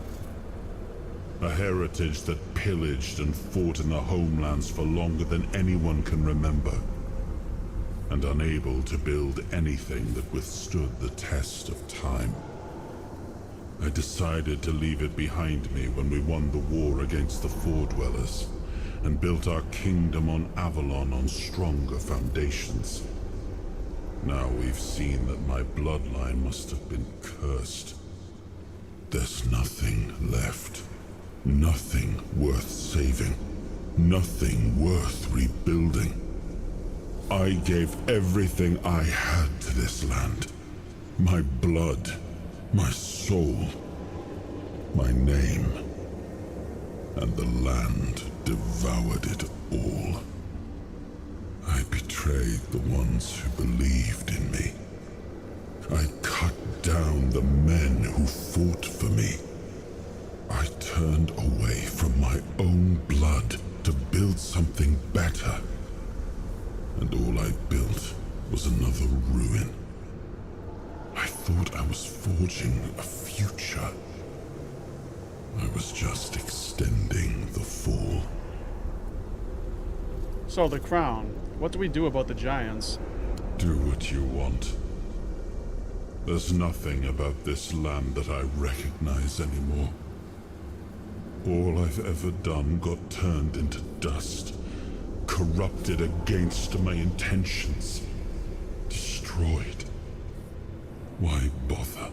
A heritage that pillaged and fought in the homelands for longer than anyone can remember. And unable to build anything that withstood the test of time. I decided to leave it behind me when we won the war against the Four-Dwellers, and built our kingdom on Avalon on stronger foundations. Now we've seen that my bloodline must have been cursed. There's nothing left. Nothing worth saving. Nothing worth rebuilding. I gave everything I had to this land. My blood, my soul, my name, and the land devoured it all. I betrayed the ones who believed in me. I cut down the men who fought for me. I turned away from my own blood to build something better. And all I built was another ruin. I thought I was forging a future. I was just extending the fall. So the crown. What do we do about the giants? Do what you want. There's nothing about this land that I recognize anymore. All I've ever done got turned into dust, corrupted against my intentions, destroyed. Why bother?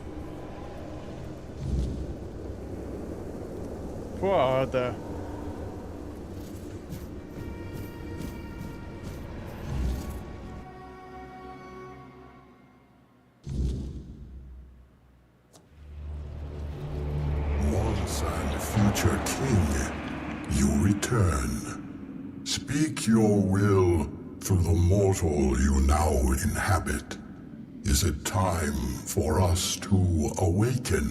Poor Arthur. Once and future king, you return. Speak your will through the mortal you now inhabit. Is it time for us to awaken?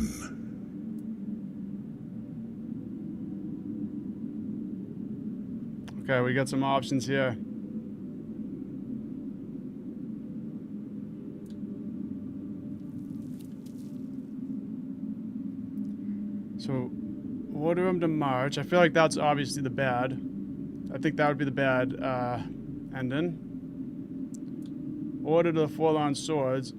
Okay, we got some options here. So, order him to march. I feel like that's obviously the bad. I think that would be the bad ending. Order to the Forlorn Swords.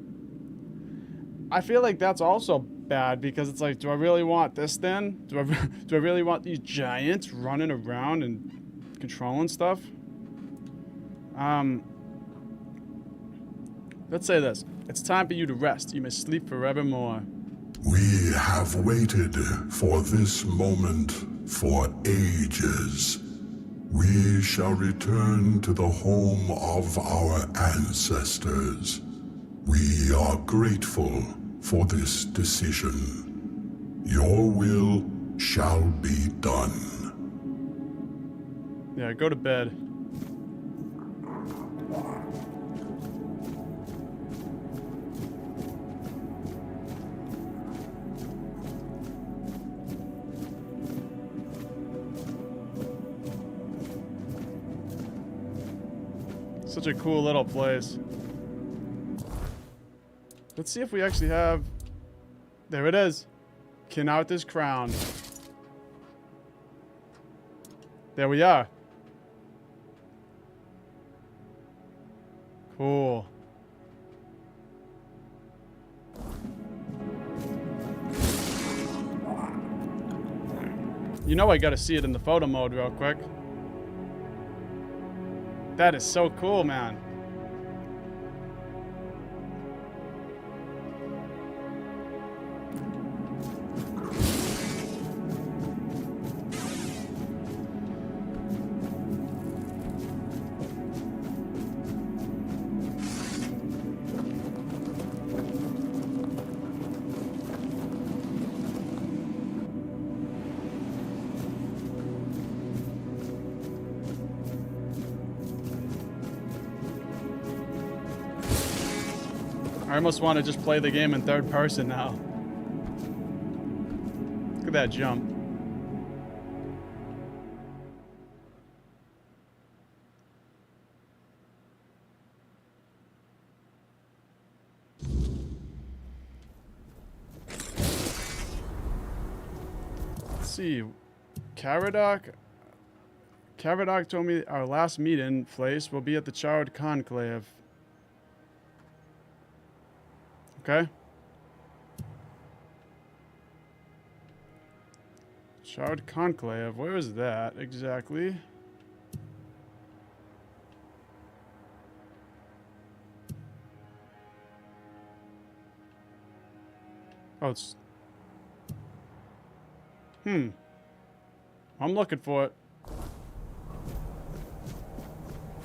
I feel like that's also bad because it's like, do I really want this then? Do I really want these giants running around and controlling stuff? Let's say this. It's time for you to rest. You may sleep forevermore. We have waited for this moment for ages. We shall return to the home of our ancestors. We are grateful for this decision. Your will shall be done. Yeah, go to bed. Such a cool little place. Let's see if we actually have... There it is. Kinarth's crown. There we are. Cool. You know I gotta see it in the photo mode real quick. That is so cool, man. I almost want to just play the game in third person now. Look at that jump. Let's see. Caradoc told me our last meeting place will be at the Charred Conclave. Okay. Charred Conclave. Where is that exactly? Oh, it's... I'm looking for it.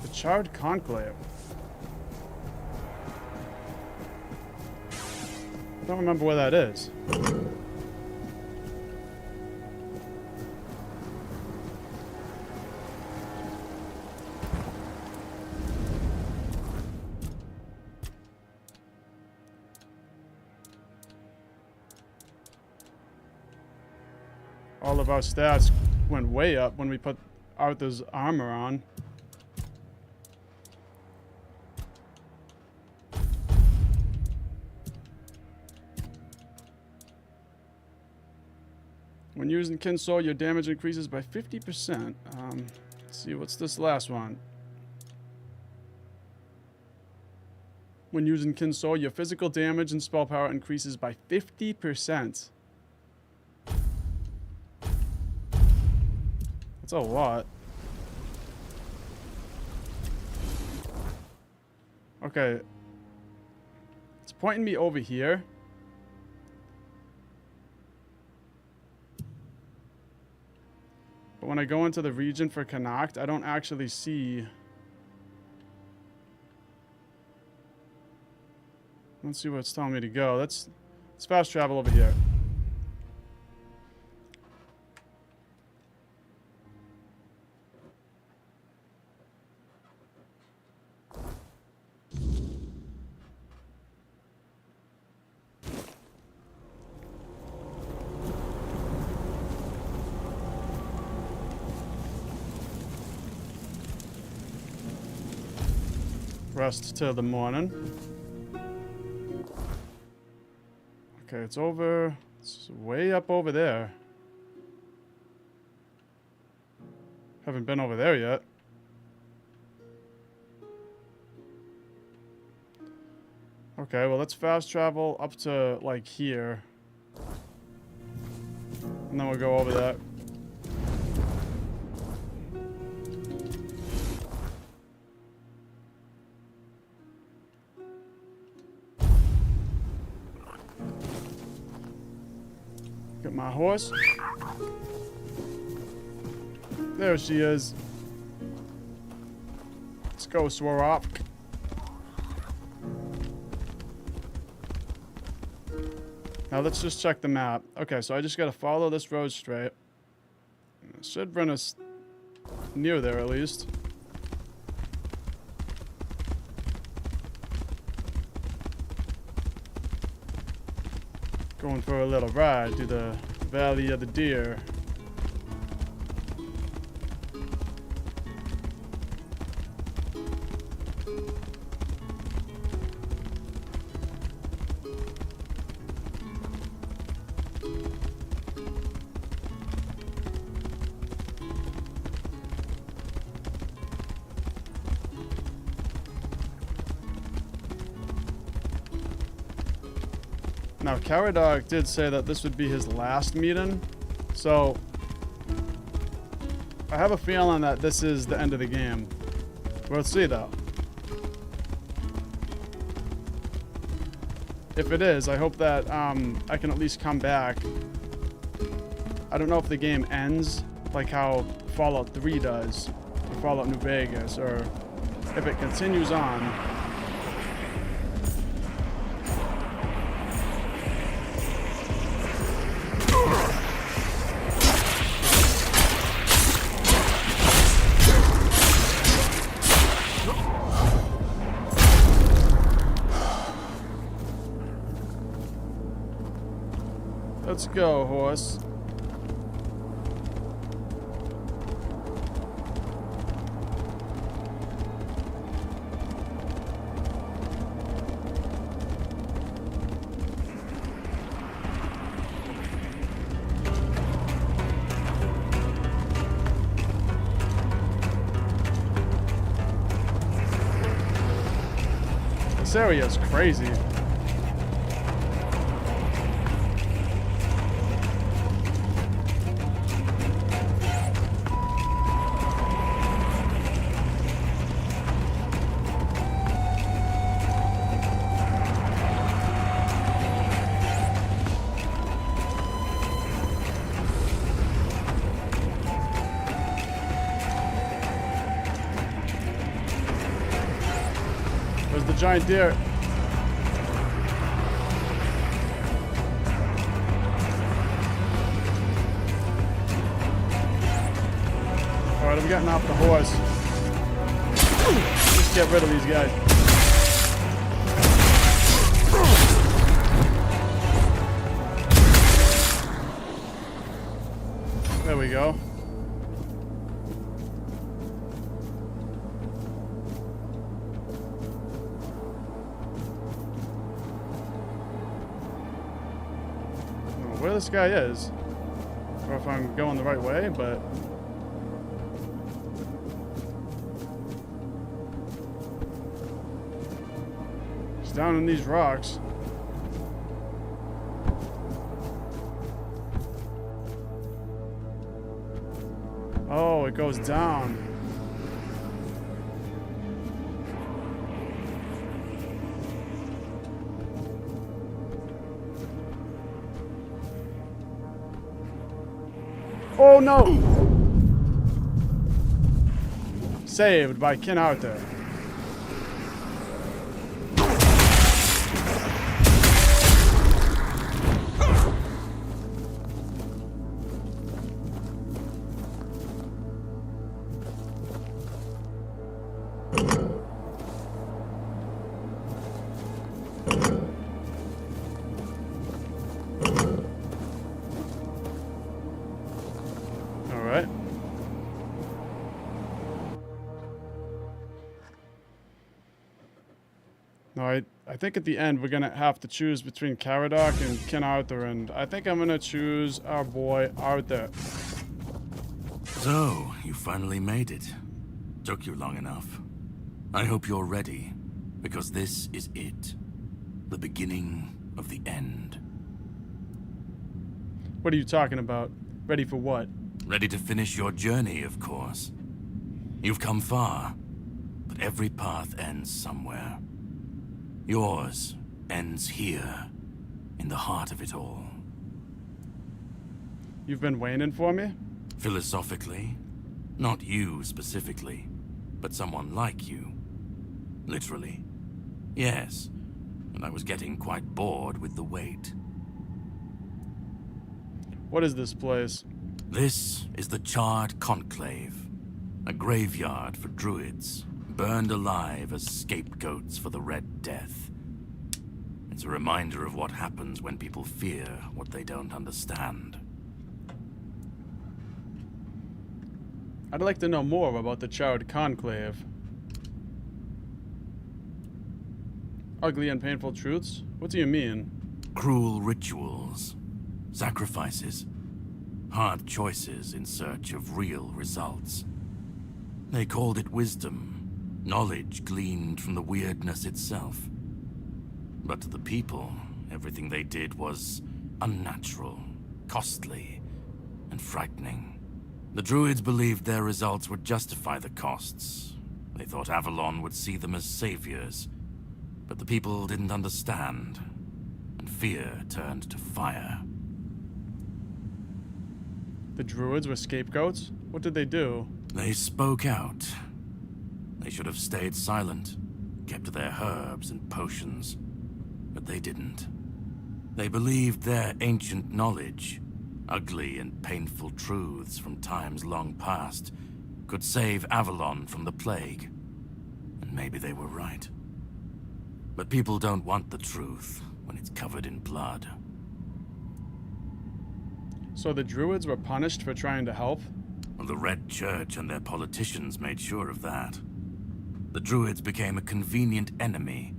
The Charred Conclave. I don't remember where that is. All of our stats went way up when we put Arthur's armor on. When using Kin Soul, your damage increases by 50%. Let's see, what's this last one? When using Kin Soul, your physical damage and spell power increases by 50%. That's a lot. Okay. It's pointing me over here. But when I go into the region for Connacht, I don't actually see... Let's see where it's telling me to go. Let's fast travel over here. Rest till the morning. Okay, it's over. It's way up over there. Haven't been over there yet. Okay, well, let's fast travel up to, like, here. And then we'll go over that. Get my horse. There she is. Let's go, Swarop. Now let's just check the map. Okay, so I just gotta follow this road straight. It should bring us near there at least. Going for a little ride through the Valley of the Deer. Now, Caradoc did say that this would be his last meeting, so I have a feeling that this is the end of the game. We'll see, though. If it is, I hope that I can at least come back. I don't know if the game ends like how Fallout 3 does, or Fallout New Vegas, or if it continues on. Let's go, horse. This area is crazy. There's the giant deer. Alright, I'm getting off the horse. Just get rid of these guys. There we go. Where this guy is, or if I'm going the right way, but he's down in these rocks. Oh, it goes down. Oh no! Saved by King Arthur. Alright. No, I think at the end we're gonna have to choose between Caradoc and King Arthur, and I think I'm gonna choose our boy Arthur. So, you finally made it. Took you long enough. I hope you're ready, because this is it. The beginning of the end. What are you talking about? Ready for what? Ready to finish your journey, of course. You've come far, but every path ends somewhere. Yours ends here, in the heart of it all. You've been waiting for me? Philosophically, not you specifically, but someone like you. Literally. Yes, and I was getting quite bored with the wait. What is this place? This is the Charred Conclave, a graveyard for druids, burned alive as scapegoats for the Red Death. It's a reminder of what happens when people fear what they don't understand. I'd like to know more about the Charred Conclave. Ugly and painful truths? What do you mean? Cruel rituals, sacrifices, hard choices in search of real results. They called it wisdom, knowledge gleaned from the weirdness itself. But to the people, everything they did was unnatural, costly, and frightening. The druids believed their results would justify the costs. They thought Avalon would see them as saviors. But the people didn't understand, and fear turned to fire. The druids were scapegoats? What did they do? They spoke out. They should have stayed silent, kept to their herbs and potions. But they didn't. They believed their ancient knowledge, ugly and painful truths from times long past, could save Avalon from the plague. And maybe they were right. But people don't want the truth when it's covered in blood. So the druids were punished for trying to help? Well, the Red Church and their politicians made sure of that. The druids became a convenient enemy,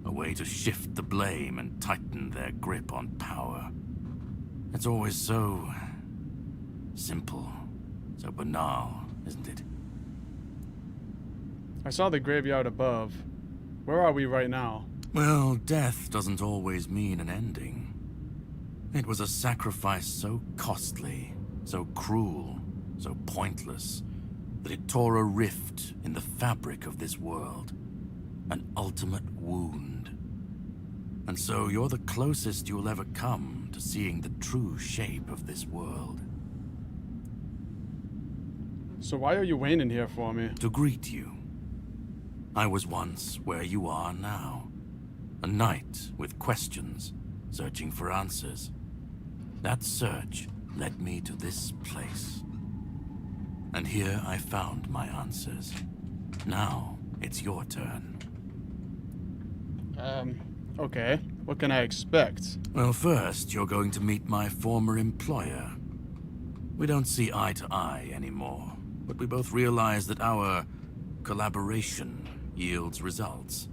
a way to shift the blame and tighten their grip on power. It's always so simple, so banal, isn't it? I saw the graveyard above. Where are we right now? Well, death doesn't always mean an ending. It was a sacrifice so costly, so cruel, so pointless, that it tore a rift in the fabric of this world. An ultimate wound. And so you're the closest you'll ever come to seeing the true shape of this world. So why are you waiting here for me? To greet you. I was once where you are now. A knight with questions, searching for answers. That search led me to this place. And here I found my answers. Now, it's your turn. Okay. What can I expect? Well, first, you're going to meet my former employer. We don't see eye to eye anymore, but we both realize that our collaboration yields results,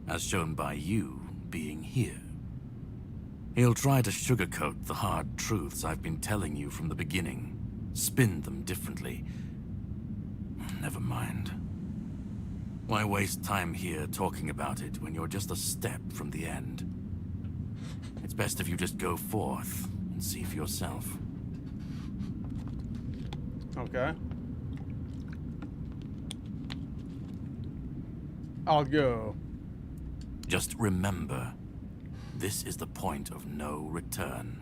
as shown by you being here. He'll try to sugarcoat the hard truths I've been telling you from the beginning, spin them differently. Never mind. Why waste time here talking about it when you're just a step from the end? It's best if you just go forth and see for yourself. Okay. I'll go. Just remember, this is the point of no return.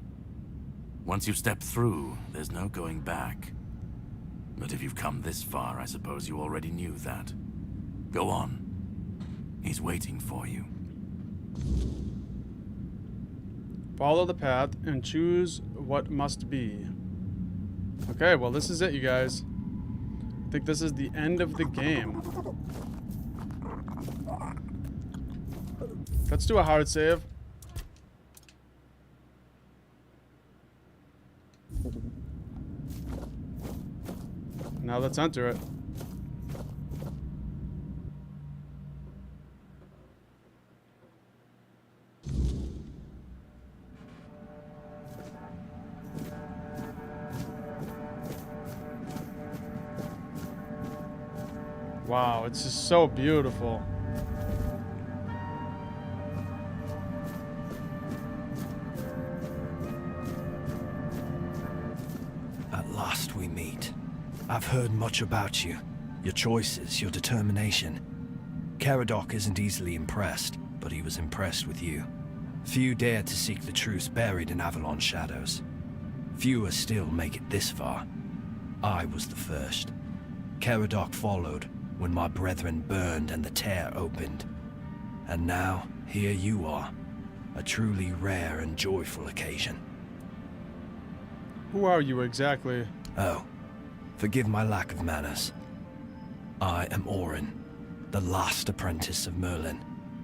Once you step through, there's no going back. But if you've come this far, I suppose you already knew that. Go on. He's waiting for you. Follow the path and choose what must be. Okay, well this is it, you guys. I think this is the end of the game. Let's do a hard save. Now let's enter it. Wow, it's just so beautiful. At last we meet. I've heard much about you. Your choices, your determination. Caradoc isn't easily impressed, but he was impressed with you. Few dare to seek the truth buried in Avalon's shadows. Fewer still make it this far. I was the first. Caradoc followed when my brethren burned and the tear opened. And now, here you are. A truly rare and joyful occasion. Who are you exactly? Oh, forgive my lack of manners. I am Orin, the last apprentice of Merlin,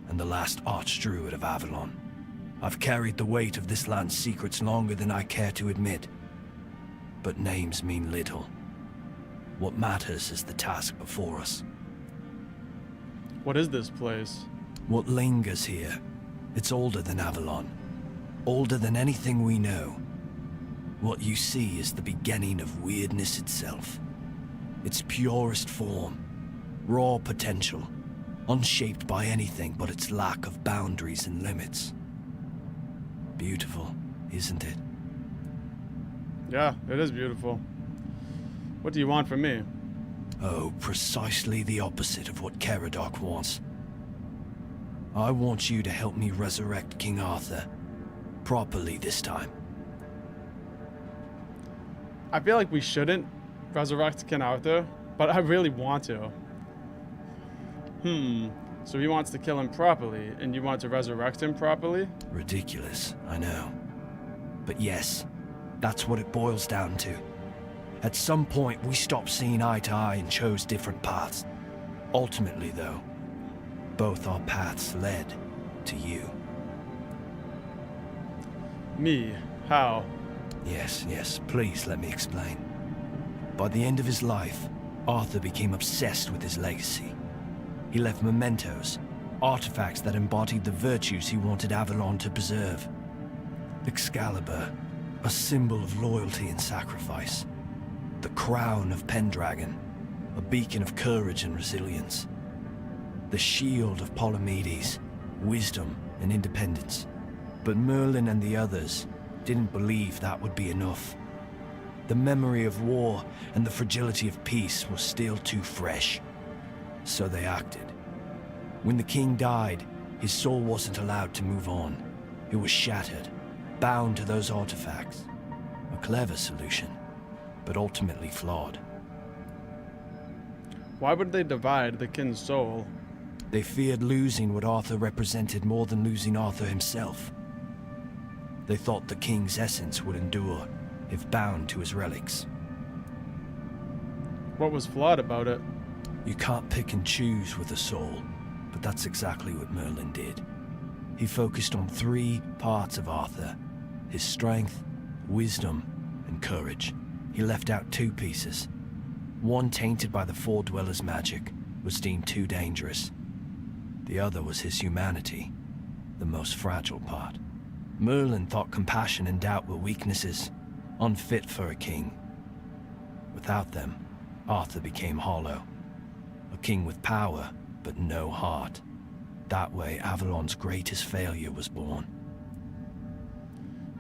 and the last archdruid of Avalon. I've carried the weight of this land's secrets longer than I care to admit. But names mean little. What matters is the task before us. What is this place? What lingers here? It's older than Avalon. Older than anything we know. What you see is the beginning of weirdness itself. Its purest form. Raw potential. Unshaped by anything but its lack of boundaries and limits. Beautiful, isn't it? Yeah, it is beautiful. What do you want from me? Oh, precisely the opposite of what Caradoc wants. I want you to help me resurrect King Arthur. Properly this time. I feel like we shouldn't resurrect King Arthur, but I really want to. So he wants to kill him properly, and you want to resurrect him properly? Ridiculous, I know. But yes, that's what it boils down to. At some point, we stopped seeing eye to eye and chose different paths. Ultimately, though, both our paths led to you. Me? How? Yes, please let me explain. By the end of his life, Arthur became obsessed with his legacy. He left mementos, artifacts that embodied the virtues he wanted Avalon to preserve. Excalibur, a symbol of loyalty and sacrifice. The crown of Pendragon, a beacon of courage and resilience. The shield of Palamedes, wisdom and independence. But Merlin and the others didn't believe that would be enough. The memory of war and the fragility of peace was still too fresh. So they acted. When the king died, his soul wasn't allowed to move on. It was shattered, bound to those artifacts. A clever solution, but ultimately flawed. Why would they divide the king's soul? They feared losing what Arthur represented more than losing Arthur himself. They thought the king's essence would endure if bound to his relics. What was flawed about it? You can't pick and choose with a soul, but that's exactly what Merlin did. He focused on 3 parts of Arthur: his strength, wisdom, and courage. He left out 2 pieces. One, tainted by the Four Dwellers' magic, was deemed too dangerous. The other was his humanity, the most fragile part. Merlin thought compassion and doubt were weaknesses, unfit for a king. Without them, Arthur became hollow. A king with power, but no heart. That way, Avalon's greatest failure was born.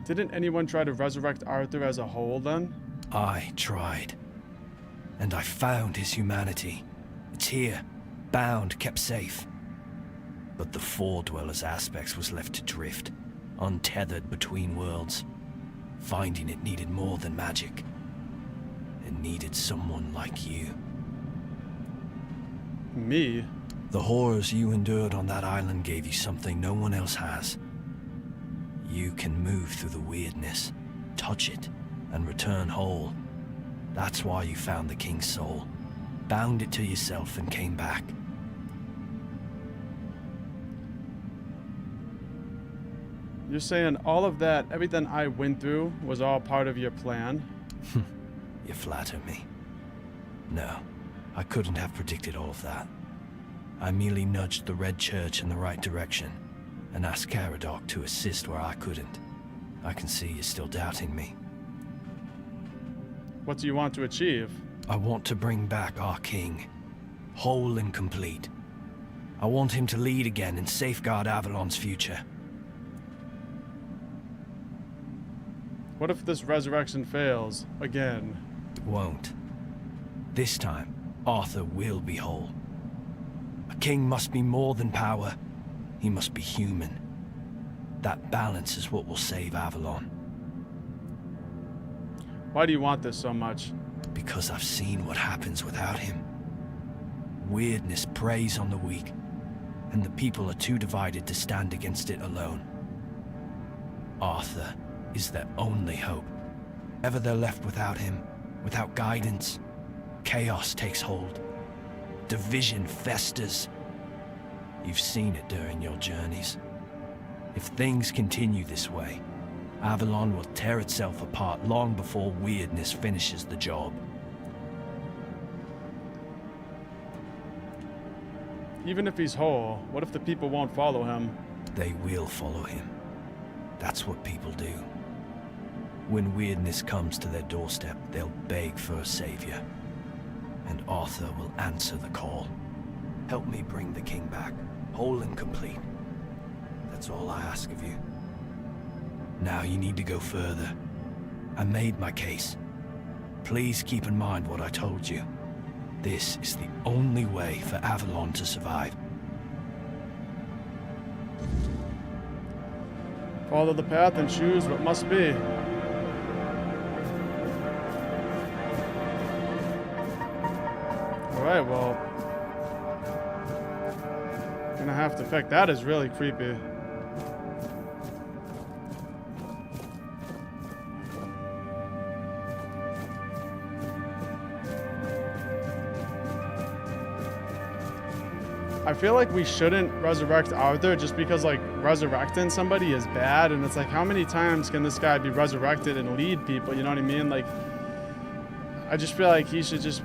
Didn't anyone try to resurrect Arthur as a whole then? I tried. And I found his humanity. It's here, bound, kept safe. But the Four Dwellers' aspects was left to drift, untethered between worlds. Finding it needed more than magic. It needed someone like you. Me? The horrors you endured on that island gave you something no one else has. You can move through the weirdness, touch it, and return whole. That's why you found the king's soul, bound it to yourself, and came back. You're saying all of that, everything I went through, was all part of your plan? You flatter me. No, I couldn't have predicted all of that. I merely nudged the Red Church in the right direction, and asked Caradoc to assist where I couldn't. I can see you're still doubting me. What do you want to achieve? I want to bring back our king. whole and complete. I want him to lead again and safeguard Avalon's future. What if this resurrection fails again? It won't. This time, Arthur will be whole. A king must be more than power. He must be human. That balance is what will save Avalon. Why do you want this so much? Because I've seen what happens without him. Weirdness preys on the weak, and the people are too divided to stand against it alone. Arthur is their only hope. Ever they're left without him, without guidance, chaos takes hold. Division festers. You've seen it during your journeys. If things continue this way, Avalon will tear itself apart long before weirdness finishes the job. Even if he's whole, what if the people won't follow him? They will follow him. That's what people do. When weirdness comes to their doorstep, they'll beg for a savior. And Arthur will answer the call. Help me bring the king back, whole and complete. That's all I ask of you. Now you need to go further. I made my case. Please keep in mind what I told you. This is the only way for Avalon to survive. Follow the path and choose what must be. Alright, well, gonna have to pick. That is really creepy. I feel like we shouldn't resurrect Arthur just because, like, resurrecting somebody is bad, and it's like, how many times can this guy be resurrected and lead people, you know what I mean? Like, I just feel like he should just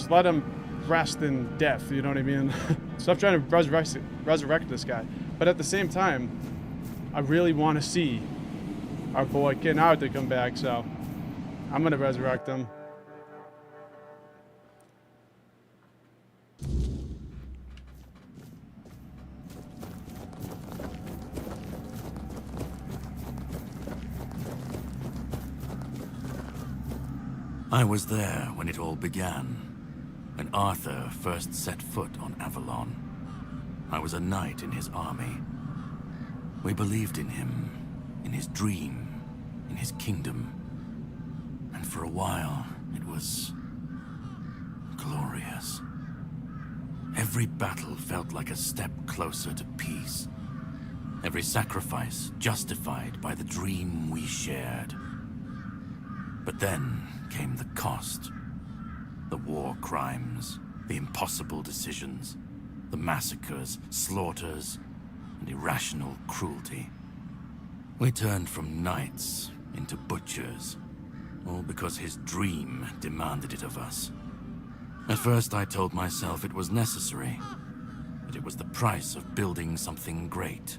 let him rest in death, you know what I mean? Stop trying to resurrect this guy. But at the same time, I really want to see our boy King Arthur come back, so I'm going to resurrect him. I was there when it all began, when Arthur first set foot on Avalon. I was a knight in his army. We believed in him, in his dream, in his kingdom. And for a while, it was glorious. Every battle felt like a step closer to peace. Every sacrifice justified by the dream we shared. But then came the cost. The war crimes, the impossible decisions, the massacres, slaughters, and irrational cruelty. We turned from knights into butchers, all because his dream demanded it of us. At first I told myself it was necessary, that it was the price of building something great.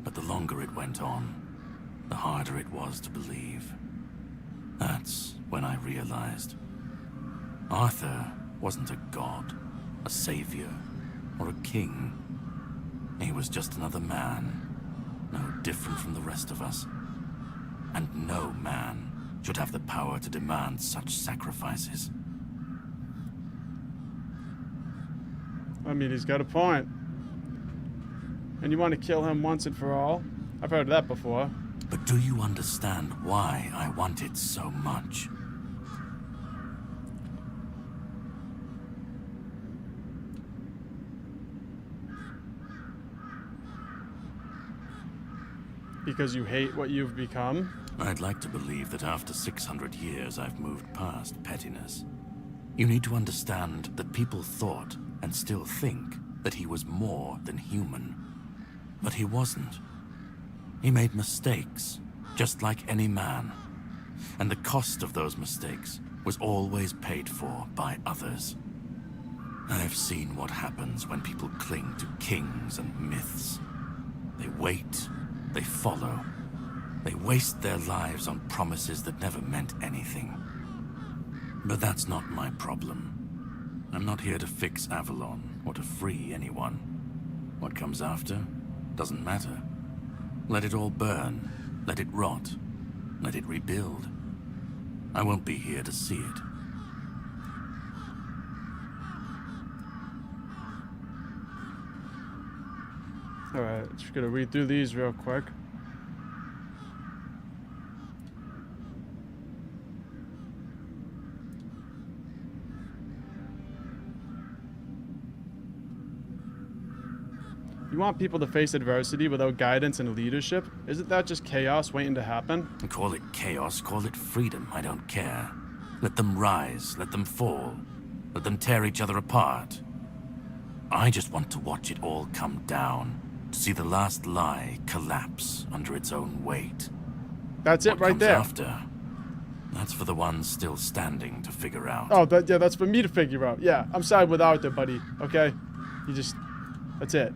But the longer it went on, the harder it was to believe. That's when I realized Arthur wasn't a god, a savior, or a king. He was just another man, no different from the rest of us. And no man should have the power to demand such sacrifices. I mean, he's got a point. And you want to kill him once and for all? I've heard that before. But do you understand why I want it so much? Because you hate what you've become? I'd like to believe that after 600 years I've moved past pettiness. You need to understand that people thought, and still think, that he was more than human. But he wasn't. He made mistakes, just like any man. And the cost of those mistakes was always paid for by others. I've seen what happens when people cling to kings and myths. They wait, they follow. They waste their lives on promises that never meant anything. But that's not my problem. I'm not here to fix Avalon or to free anyone. What comes after doesn't matter. Let it all burn. Let it rot. Let it rebuild. I won't be here to see it. Alright, just gonna read through these real quick. You want people to face adversity without guidance and leadership? Isn't that just chaos waiting to happen? Call it chaos, call it freedom, I don't care. Let them rise, let them fall. Let them tear each other apart. I just want to watch it all come down. To see the last lie collapse under its own weight. That's it What right comes there. after? That's for the ones still standing to figure out. Oh, yeah, that's for me to figure out. Yeah, I'm siding with Arthur, buddy. Okay? That's it.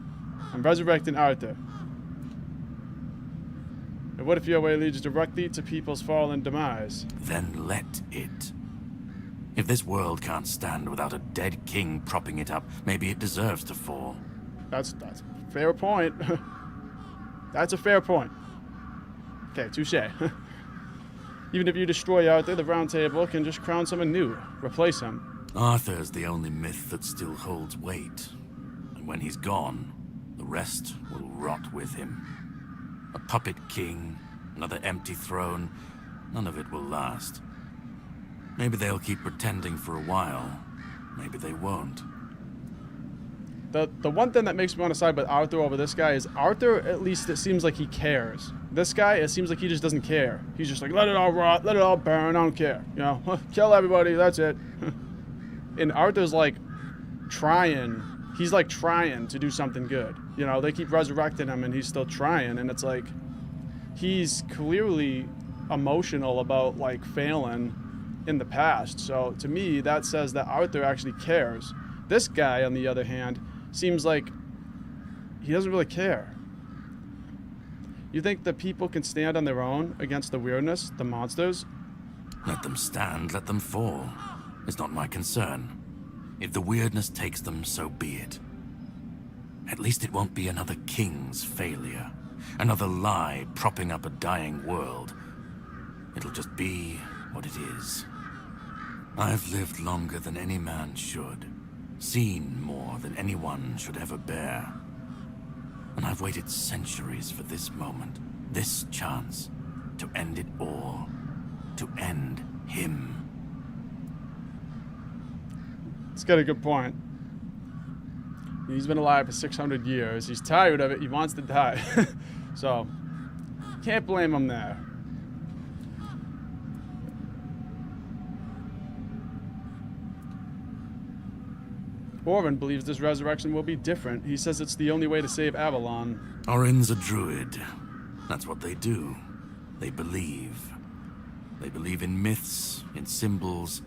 I'm resurrecting Arthur. And what if your way leads directly to people's fall and demise? Then let it. If this world can't stand without a dead king propping it up, maybe it deserves to fall. That's a fair point. That's a fair point. Okay, touche. Even if you destroy Arthur, the Round Table can just crown someone new. Replace him. Arthur's the only myth that still holds weight. And when he's gone, the rest will rot with him. A puppet king, another empty throne, none of it will last. Maybe they'll keep pretending for a while. Maybe they won't. The one thing that makes me want to side with Arthur over this guy is Arthur, at least it seems like he cares. This guy, it seems like he just doesn't care. He's just like, let it all rot, let it all burn, I don't care. You know, kill everybody, that's it. And Arthur's like trying, he's like trying to do something good. You know, they keep resurrecting him and he's still trying, and it's like, he's clearly emotional about like failing in the past. So to me, that says that Arthur actually cares. This guy, on the other hand, seems like he doesn't really care. You think the people can stand on their own against the weirdness, the monsters? Let them stand, let them fall. It's not my concern. If the weirdness takes them, so be it. At least it won't be another king's failure. Another lie propping up a dying world. It'll just be what it is. I've lived longer than any man should. Seen more than anyone should ever bear. And I've waited centuries for this moment, this chance, to end it all. To end him. He's got a good point. He's been alive for 600 years. He's tired of it. He wants to die. So, can't blame him there. Orin believes this resurrection will be different. He says it's the only way to save Avalon. Orin's a druid. That's what they do. They believe. They believe in myths, in symbols,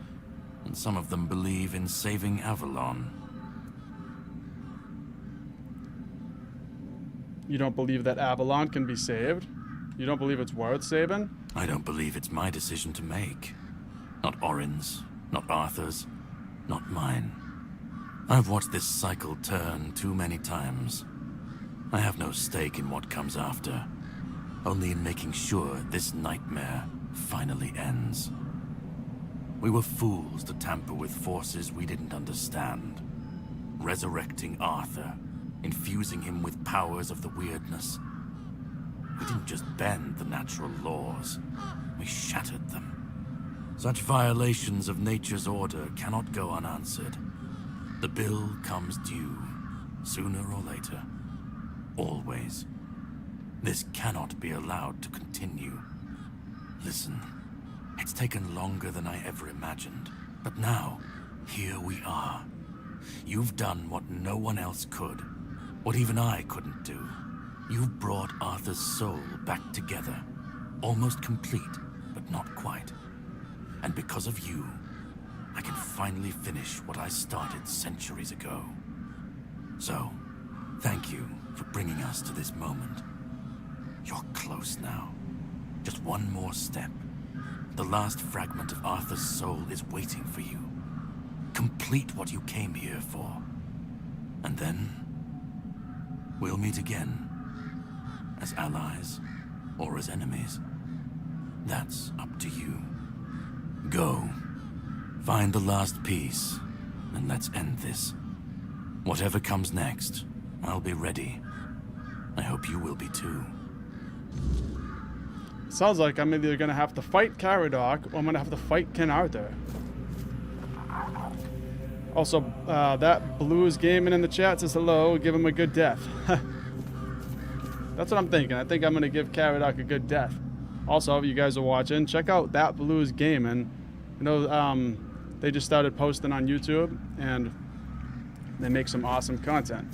and some of them believe in saving Avalon. You don't believe that Avalon can be saved? You don't believe it's worth saving? I don't believe it's my decision to make. Not Orin's, not Arthur's, not mine. I've watched this cycle turn too many times. I have no stake in what comes after, only in making sure this nightmare finally ends. We were fools to tamper with forces we didn't understand. Resurrecting Arthur, infusing him with powers of the weirdness. We didn't just bend the natural laws, we shattered them. Such violations of nature's order cannot go unanswered. The bill comes due, sooner or later. Always. This cannot be allowed to continue. Listen, it's taken longer than I ever imagined, but now, here we are. You've done what no one else could, what even I couldn't do. You've brought Arthur's soul back together, almost complete, but not quite. And because of you, I can finally finish what I started centuries ago. So, thank you for bringing us to this moment. You're close now. Just one more step, The last fragment of Arthur's soul is waiting for you. Complete what you came here for. And then, we'll meet again. As allies, or as enemies. That's up to you. Go. Find the last piece, and let's end this. Whatever comes next, I'll be ready. I hope you will be too. Sounds like I'm either gonna have to fight Caradoc or I'm gonna have to fight King Arthur. Also, that Blues Gaming in the chat says hello, give him a good death. That's what I'm thinking. I think I'm gonna give Caradoc a good death. Also, if you guys are watching, check out That Blues Gaming. You know, they just started posting on YouTube, and they make some awesome content.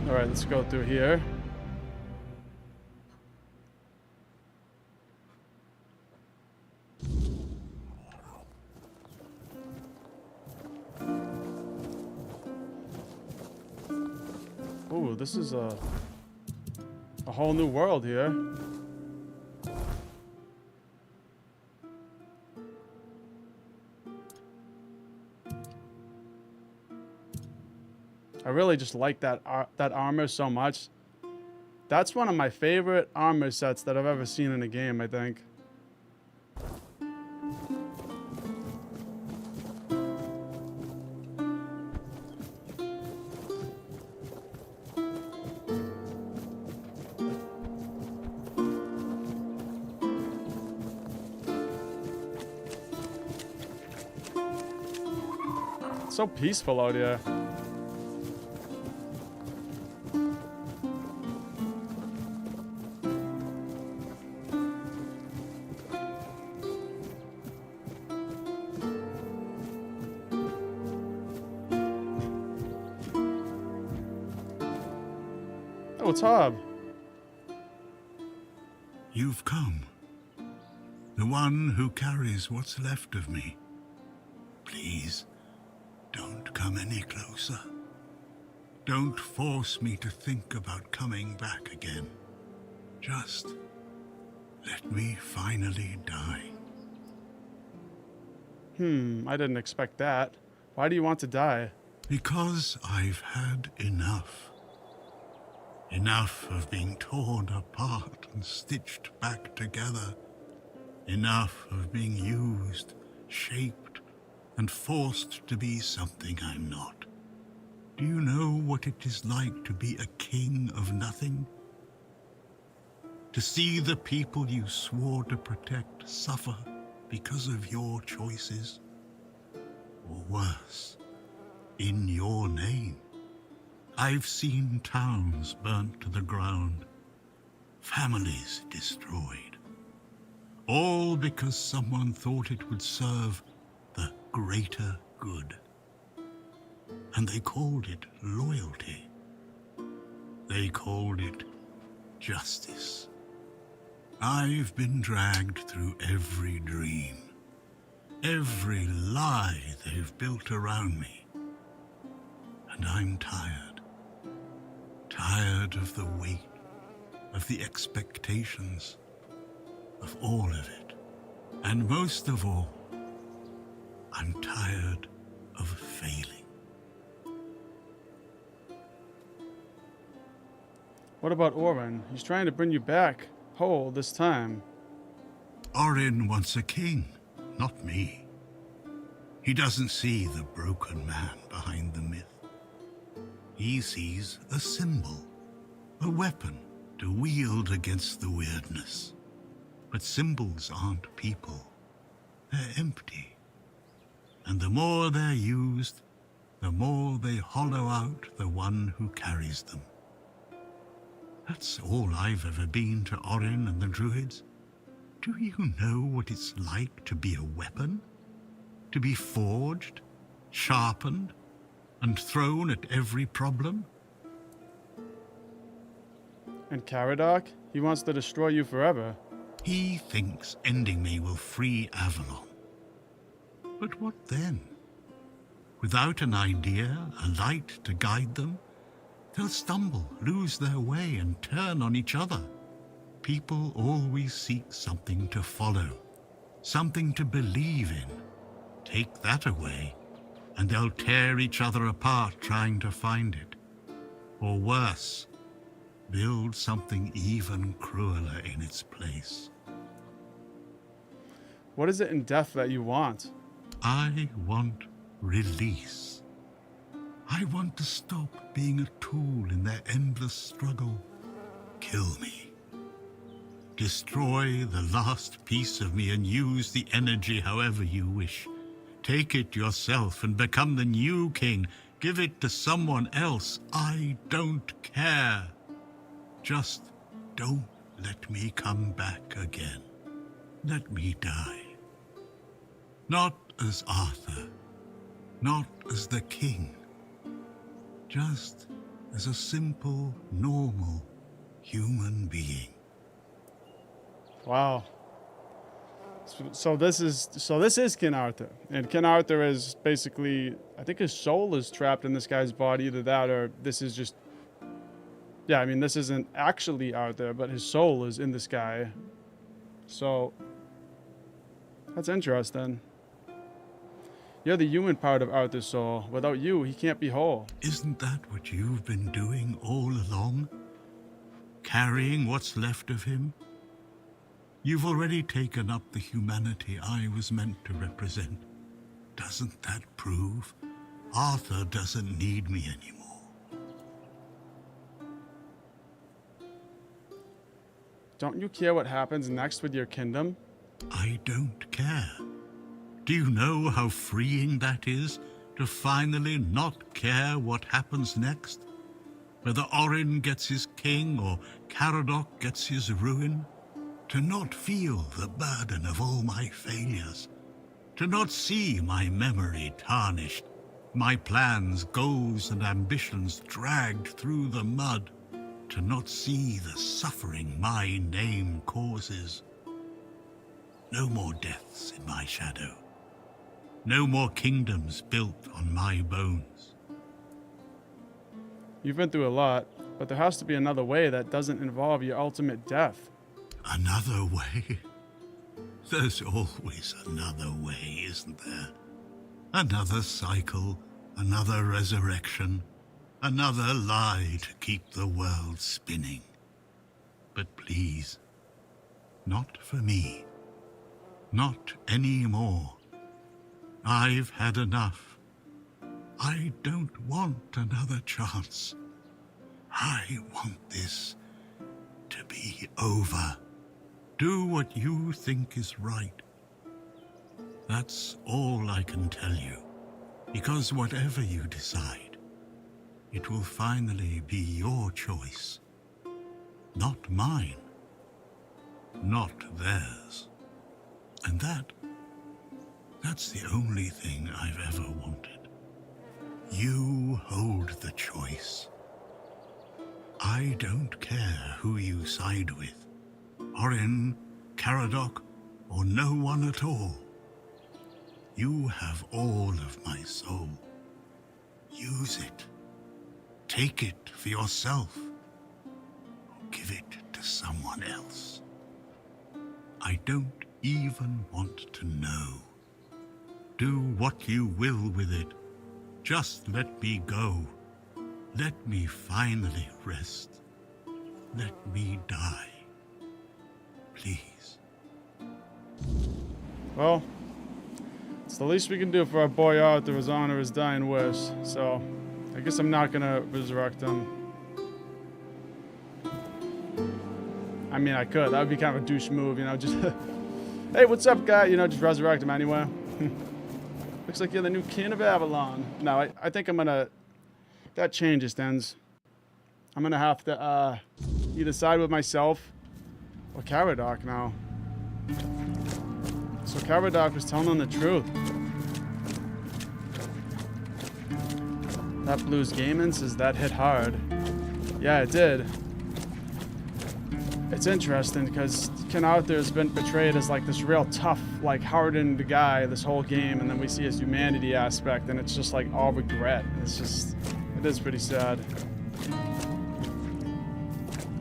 All right, let's go through here. Ooh, this is a whole new world here. I really just like that armor so much. That's one of my favorite armor sets that I've ever seen in a game, I think. It's so peaceful out here. Oh, it's Hob. You've come. The one who carries what's left of me. Please, don't come any closer. Don't force me to think about coming back again. Just let me finally die. I didn't expect that. Why do you want to die? Because I've had enough. Enough of being torn apart and stitched back together. Enough of being used, shaped, and forced to be something I'm not. Do you know what it is like to be a king of nothing? To see the people you swore to protect suffer because of your choices? Or worse, in your name. I've seen towns burnt to the ground, families destroyed, all because someone thought it would serve the greater good. And they called it loyalty. They called it justice. I've been dragged through every dream, every lie they've built around me. And I'm tired. Tired of the weight, of the expectations, of all of it. And most of all, I'm tired of failing. What about Orin? He's trying to bring you back whole this time. Orin wants a king, not me. He doesn't see the broken man behind the myth. He sees a symbol, a weapon to wield against the weirdness. But symbols aren't people. They're empty. And the more they're used, the more they hollow out the one who carries them. That's all I've ever been to Orin and the Druids. Do you know what it's like to be a weapon? To be forged, sharpened, and thrown at every problem? And Caradoc? He wants to destroy you forever. He thinks ending me will free Avalon. But what then? Without an idea, a light to guide them, They'll stumble, lose their way, and turn on each other. People always seek something to follow, something to believe in. Take that away, and they'll tear each other apart trying to find it. Or worse, build something even crueler in its place. What is it in death that you want? I want release. I want to stop being a tool in their endless struggle. Kill me. Destroy the last piece of me and use the energy however you wish. Take it yourself and become the new king. Give it to someone else. I don't care. Just don't let me come back again. Let me die. Not as Arthur, not as the king. Just as a simple, normal human being. Wow. So this is King Arthur, and King Arthur is basically, I think his soul is trapped in this guy's body. Either that, or this is just, yeah. I mean, this isn't actually Arthur, but his soul is in this guy. So that's interesting. You're the human part of Arthur's soul. Without you, he can't be whole. Isn't that what you've been doing all along? Carrying what's left of him? You've already taken up the humanity I was meant to represent. Doesn't that prove Arthur doesn't need me anymore? Don't you care what happens next with your kingdom? I don't care. Do you know how freeing that is, to finally not care what happens next? Whether Orin gets his king or Caradoc gets his ruin? To not feel the burden of all my failures. To not see my memory tarnished, my plans, goals, and ambitions dragged through the mud. To not see the suffering my name causes. No more deaths in my shadow. No more kingdoms built on my bones. You've been through a lot, but there has to be another way that doesn't involve your ultimate death. Another way? There's always another way, isn't there? Another cycle, another resurrection, another lie to keep the world spinning. But please, not for me. Not anymore. I've had enough. I don't want another chance. I want this to be over. Do what you think is right. That's all I can tell you. Because whatever you decide, it will finally be your choice. Not mine. Not theirs. And that's the only thing I've ever wanted. You hold the choice. I don't care who you side with. Orin, Caradoc, or no one at all. You have all of my soul. Use it. Take it for yourself. Or give it to someone else. I don't even want to know. Do what you will with it. Just let me go. Let me finally rest. Let me die. Please. Well, it's the least we can do for our boy Arthur, his honor, his dying wish. So, I guess I'm not gonna resurrect him. I mean, I could. That would be kind of a douche move, you know, just... Hey, what's up, guy? You know, just resurrect him anyway. Looks like you're the new king of Avalon. No, I think I'm gonna... That changes, Dens. I'm gonna have to, either side with myself or Caradoc now. So Caradoc was telling the truth. That Blues Gaming says that hit hard. Yeah, it did. It's interesting because King Arthur has been portrayed as like this real tough, like hardened guy this whole game, and then we see his humanity aspect, and it's just like all regret. It's just, it is pretty sad.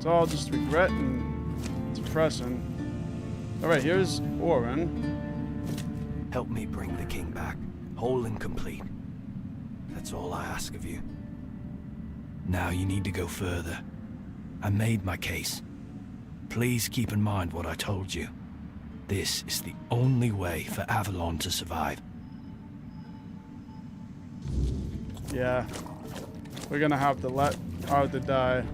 all just regret and depression. Alright, here's Orin. Help me bring the king back, whole and complete. That's all I ask of you. Now you need to go further. I made my case. Please keep in mind what I told you. This is the only way for Avalon to survive. Yeah. We're gonna have to let Arthur die.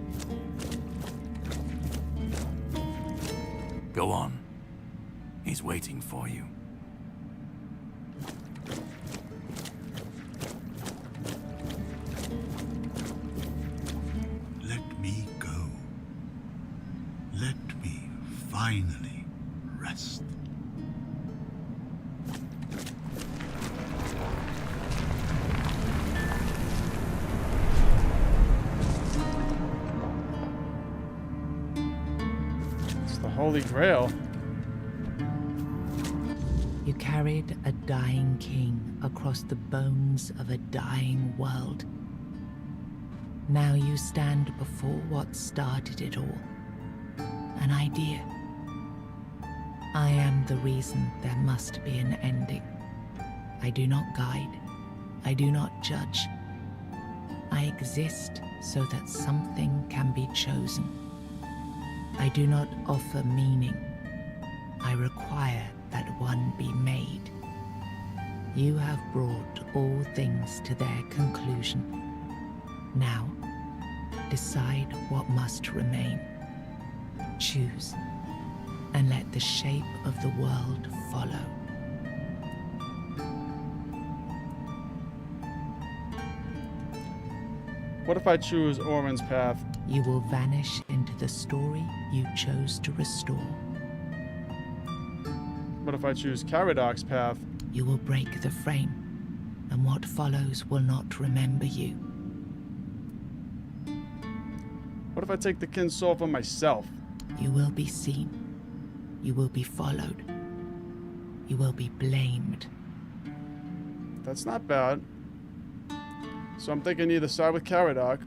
Go on. He's waiting for you. Let me go. Let me finally rest. It's the Holy Grail. You carried a dying king across the bones of a dying world. Now you stand before what started it all. An idea. I am the reason there must be an ending. I do not guide. I do not judge. I exist so that something can be chosen. I do not offer meaning. I require that one be made. You have brought all things to their conclusion. Now, decide what must remain. Choose, and let the shape of the world follow. What if I choose Orin's path? You will vanish into the story you chose to restore. What if I choose Caradoc's path? You will break the frame, and what follows will not remember you. What if I take the Kin's soul for myself? You will be seen. You will be followed. You will be blamed. That's not bad. So I'm thinking either side with Caradoc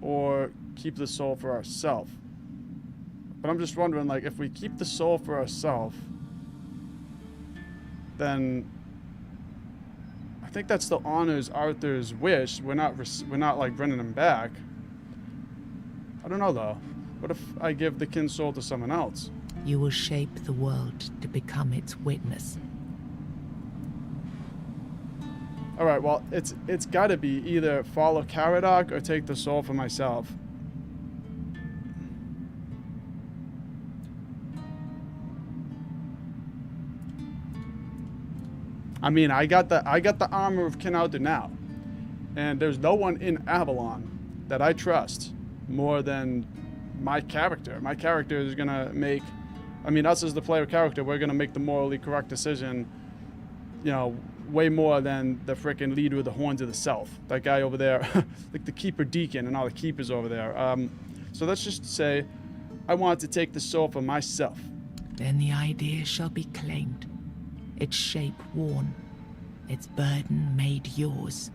or keep the soul for ourselves. But I'm just wondering, like, if we keep the soul for ourselves, then I think that still honors Arthur's wish. We're not like bringing him back. I don't know though. What if I give the Kin's soul to someone else? You will shape the world to become its witness. All right. Well, it's got to be either follow Caradoc or take the soul for myself. I mean, I got the armor of King Arthur now, and there's no one in Avalon that I trust more than my character. My character is gonna make, I mean, us as the player character, we're gonna make the morally correct decision, you know, way more than the frickin' leader of the Horns of the South. That guy over there, like the Keeper Deacon and all the keepers over there. So let's just say I want to take the soul for myself. Then the idea shall be claimed, its shape worn, its burden made yours.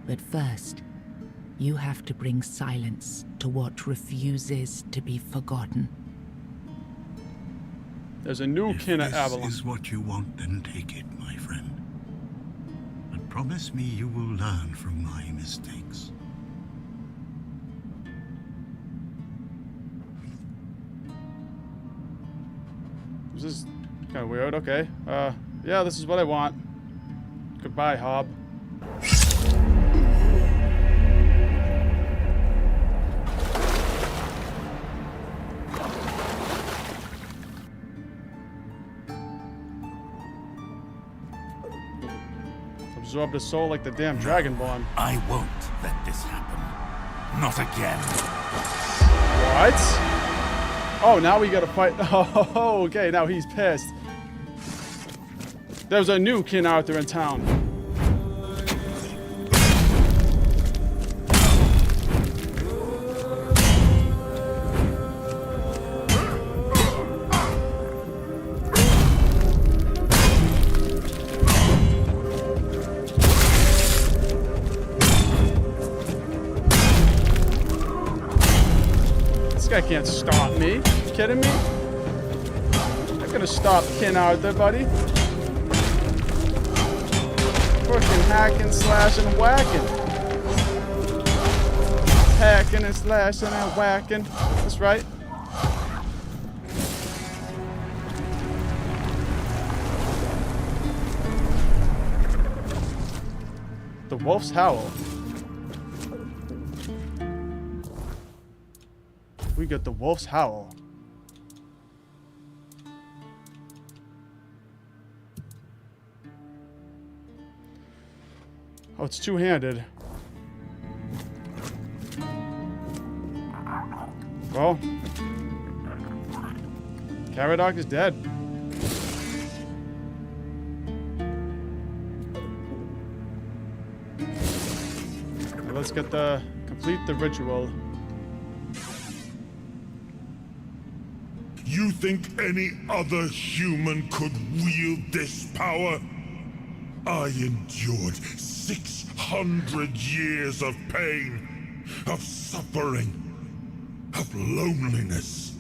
But first, you have to bring silence to what refuses to be forgotten. There's a new kin at Avalon. If this is what you want, then take it, my friend. But promise me you will learn from my mistakes. This is kind of weird. Okay. Yeah, this is what I want. Goodbye, Hob. Absorb the soul like the damn Dragonborn. I won't let this happen. Not again. What? Oh, now we gotta fight. Oh, okay, now he's pissed. There's a new King Arthur in town. can't stop me. You kidding me? Not gonna stop King Arthur, buddy. Fucking hacking, slashing, and whacking. Hacking and slashing and whacking. That's right. The Wolf's Howl. We got the Wolf's Howl. Oh, it's two-handed. Well, Caradoc is dead. Now let's get complete the ritual. You think any other human could wield this power? I endured 600 years of pain, of suffering, of loneliness.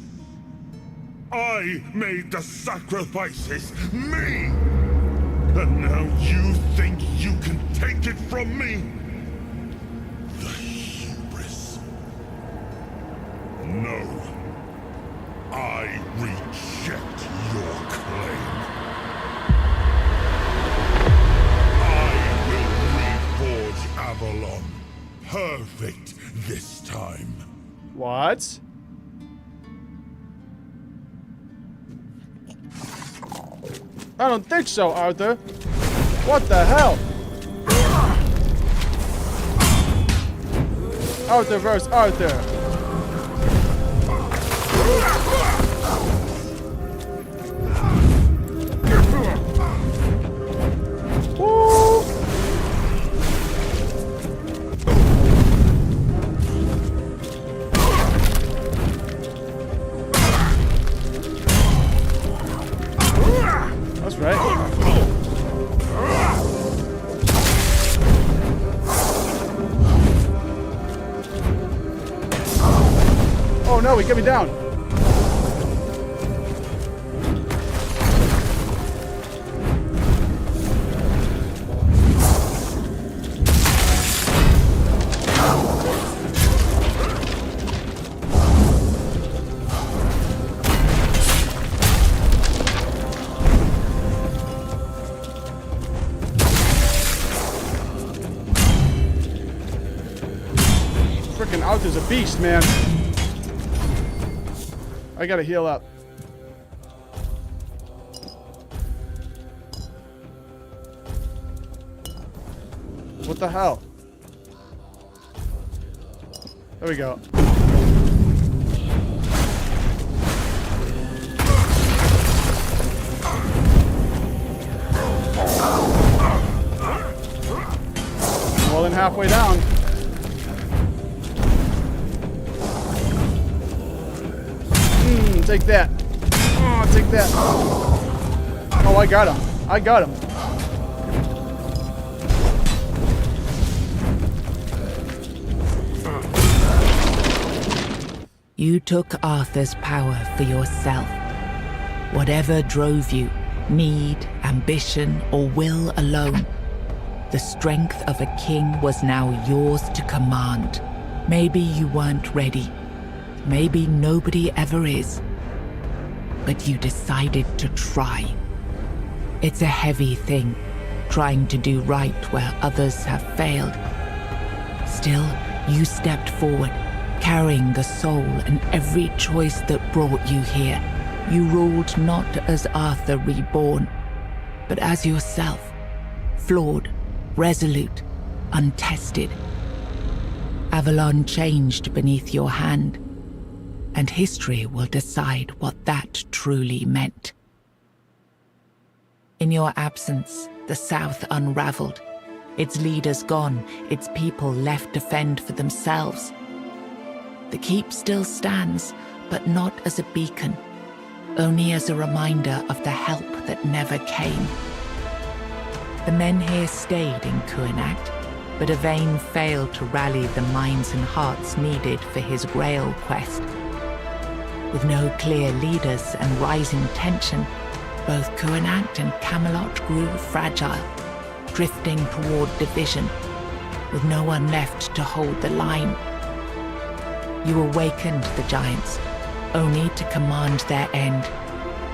I made the sacrifices, me! And now you think you can take it from me? The hubris. No. I reject your claim. I will reforge Avalon. Perfect this time. What? I don't think so, Arthur. What the hell? Arthur versus Arthur. Woo! That's right. Oh no, he got me down. Freaking Arthur's a beast, man. I gotta heal up. What the hell? There we go. More than halfway down. Take that. Oh, take that. Oh, I got him. I got him. You took Arthur's power for yourself. Whatever drove you, need, ambition, or will alone, the strength of a king was now yours to command. Maybe you weren't ready. Maybe nobody ever is. But you decided to try. It's a heavy thing, trying to do right where others have failed. Still, you stepped forward, carrying the soul and every choice that brought you here. You ruled not as Arthur reborn, but as yourself, flawed, resolute, untested. Avalon changed beneath your hand, and history will decide what that truly meant. In your absence, the South unraveled, its leaders gone, its people left to fend for themselves. The keep still stands, but not as a beacon, only as a reminder of the help that never came. The men here stayed in Kuinact, but Yvain failed to rally the minds and hearts needed for his Grail quest. With no clear leaders and rising tension, both Kuanakt and Camelot grew fragile, drifting toward division, with no one left to hold the line. You awakened the giants, only to command their end,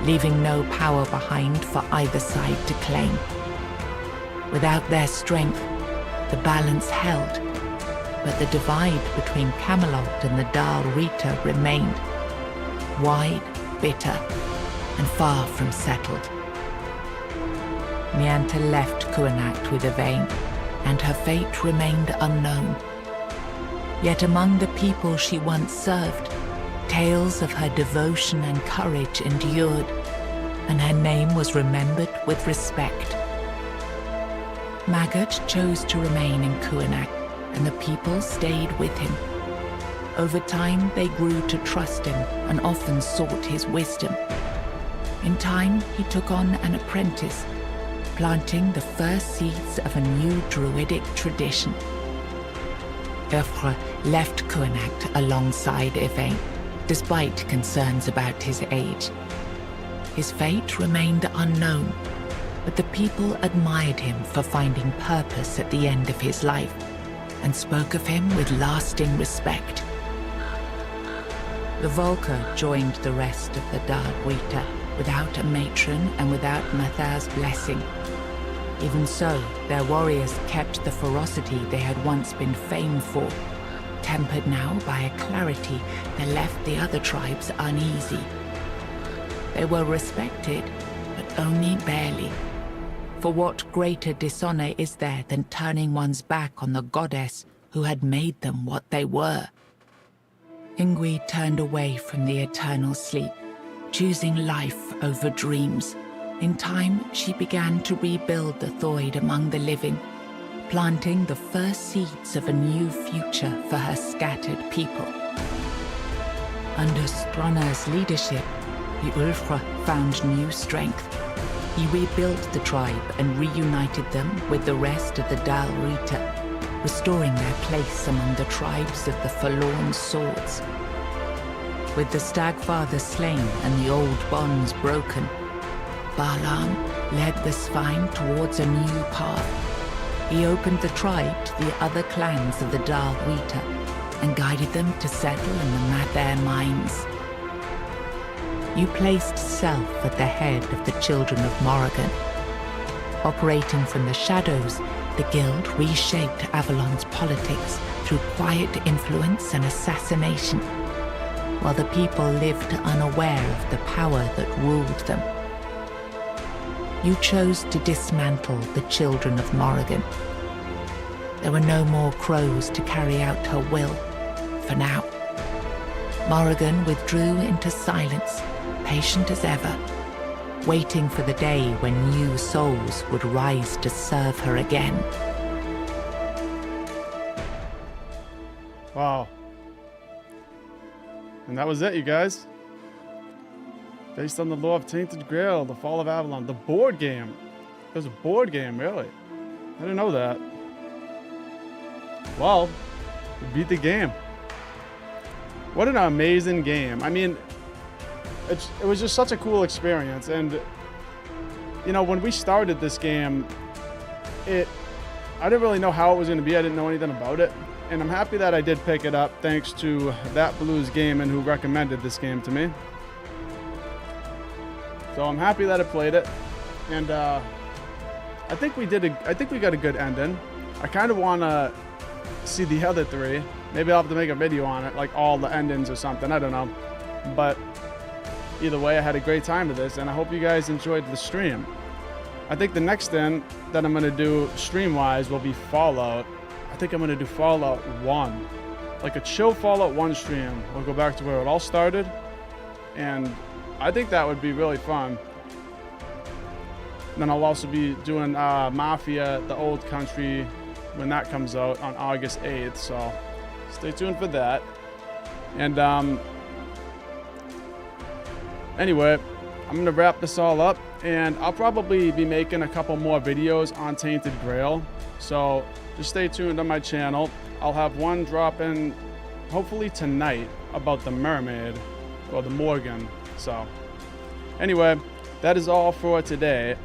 leaving no power behind for either side to claim. Without their strength, the balance held, but the divide between Camelot and the Dal Rita remained, wide, bitter, and far from settled. Nianta left Kuanakt with Yvain, and her fate remained unknown. Yet among the people she once served, tales of her devotion and courage endured, and her name was remembered with respect. Maggart chose to remain in Kuanakt, and the people stayed with him. Over time, they grew to trust him and often sought his wisdom. In time, he took on an apprentice, planting the first seeds of a new druidic tradition. Ulfr left Kuanakt alongside Yvain, despite concerns about his age. His fate remained unknown, but the people admired him for finding purpose at the end of his life, and spoke of him with lasting respect. The Volker joined the rest of the Dal Rita without a matron and without Mathar's blessing. Even so, their warriors kept the ferocity they had once been famed for, tempered now by a clarity that left the other tribes uneasy. They were respected, but only barely. For what greater dishonor is there than turning one's back on the goddess who had made them what they were? Ingui turned away from the eternal sleep, choosing life over dreams. In time, she began to rebuild the Thoid among the living, planting the first seeds of a new future for her scattered people. Under Stronar's leadership, the Ulfra found new strength. He rebuilt the tribe and reunited them with the rest of the Dal Rita, restoring their place among the tribes of the Forlorn Swords. With the Stagfather slain and the old bonds broken, Balaam led the Svine towards a new path. He opened the tribe to the other clans of the Dal Rita and guided them to settle in the Mather mines. You placed self at the head of the Children of Morrigan. Operating from the shadows, the Guild reshaped Avalon's politics through quiet influence and assassination, while the people lived unaware of the power that ruled them. You chose to dismantle the Children of Morrigan. There were no more crows to carry out her will, for now. Morrigan withdrew into silence, patient as ever, waiting for the day when new souls would rise to serve her again. Wow. And that was it, you guys. Based on the lore of Tainted Grail, the Fall of Avalon, the board game. There's a board game, really. I didn't know that. Well, we beat the game. What an amazing game. I mean, it was just such a cool experience. And, you know, when we started this game, I didn't really know how it was going to be. I didn't know anything about it. And I'm happy that I did pick it up thanks to That Blues Gaming, who recommended this game to me. So I'm happy that I played it. And I think we got a good ending. I kind of want to see the other three. Maybe I'll have to make a video on it, like all the endings or something. I don't know. But either way, I had a great time with this, and I hope you guys enjoyed the stream. I think the next thing that I'm going to do stream-wise will be Fallout. I think I'm going to do Fallout 1. Like a chill Fallout 1 stream. We'll go back to where it all started. And I think that would be really fun. Then I'll also be doing Mafia, the Old Country, when that comes out on August 8th. So stay tuned for that. And anyway, I'm going to wrap this all up. And I'll probably be making a couple more videos on Tainted Grail. So just stay tuned on my channel. I'll have one dropping hopefully tonight about the mermaid. or the Morgan. So anyway, that is all for today.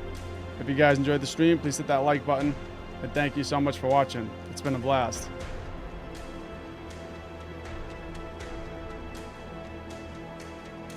If you guys enjoyed the stream, please hit that like button. And thank you so much for watching. It's been a blast.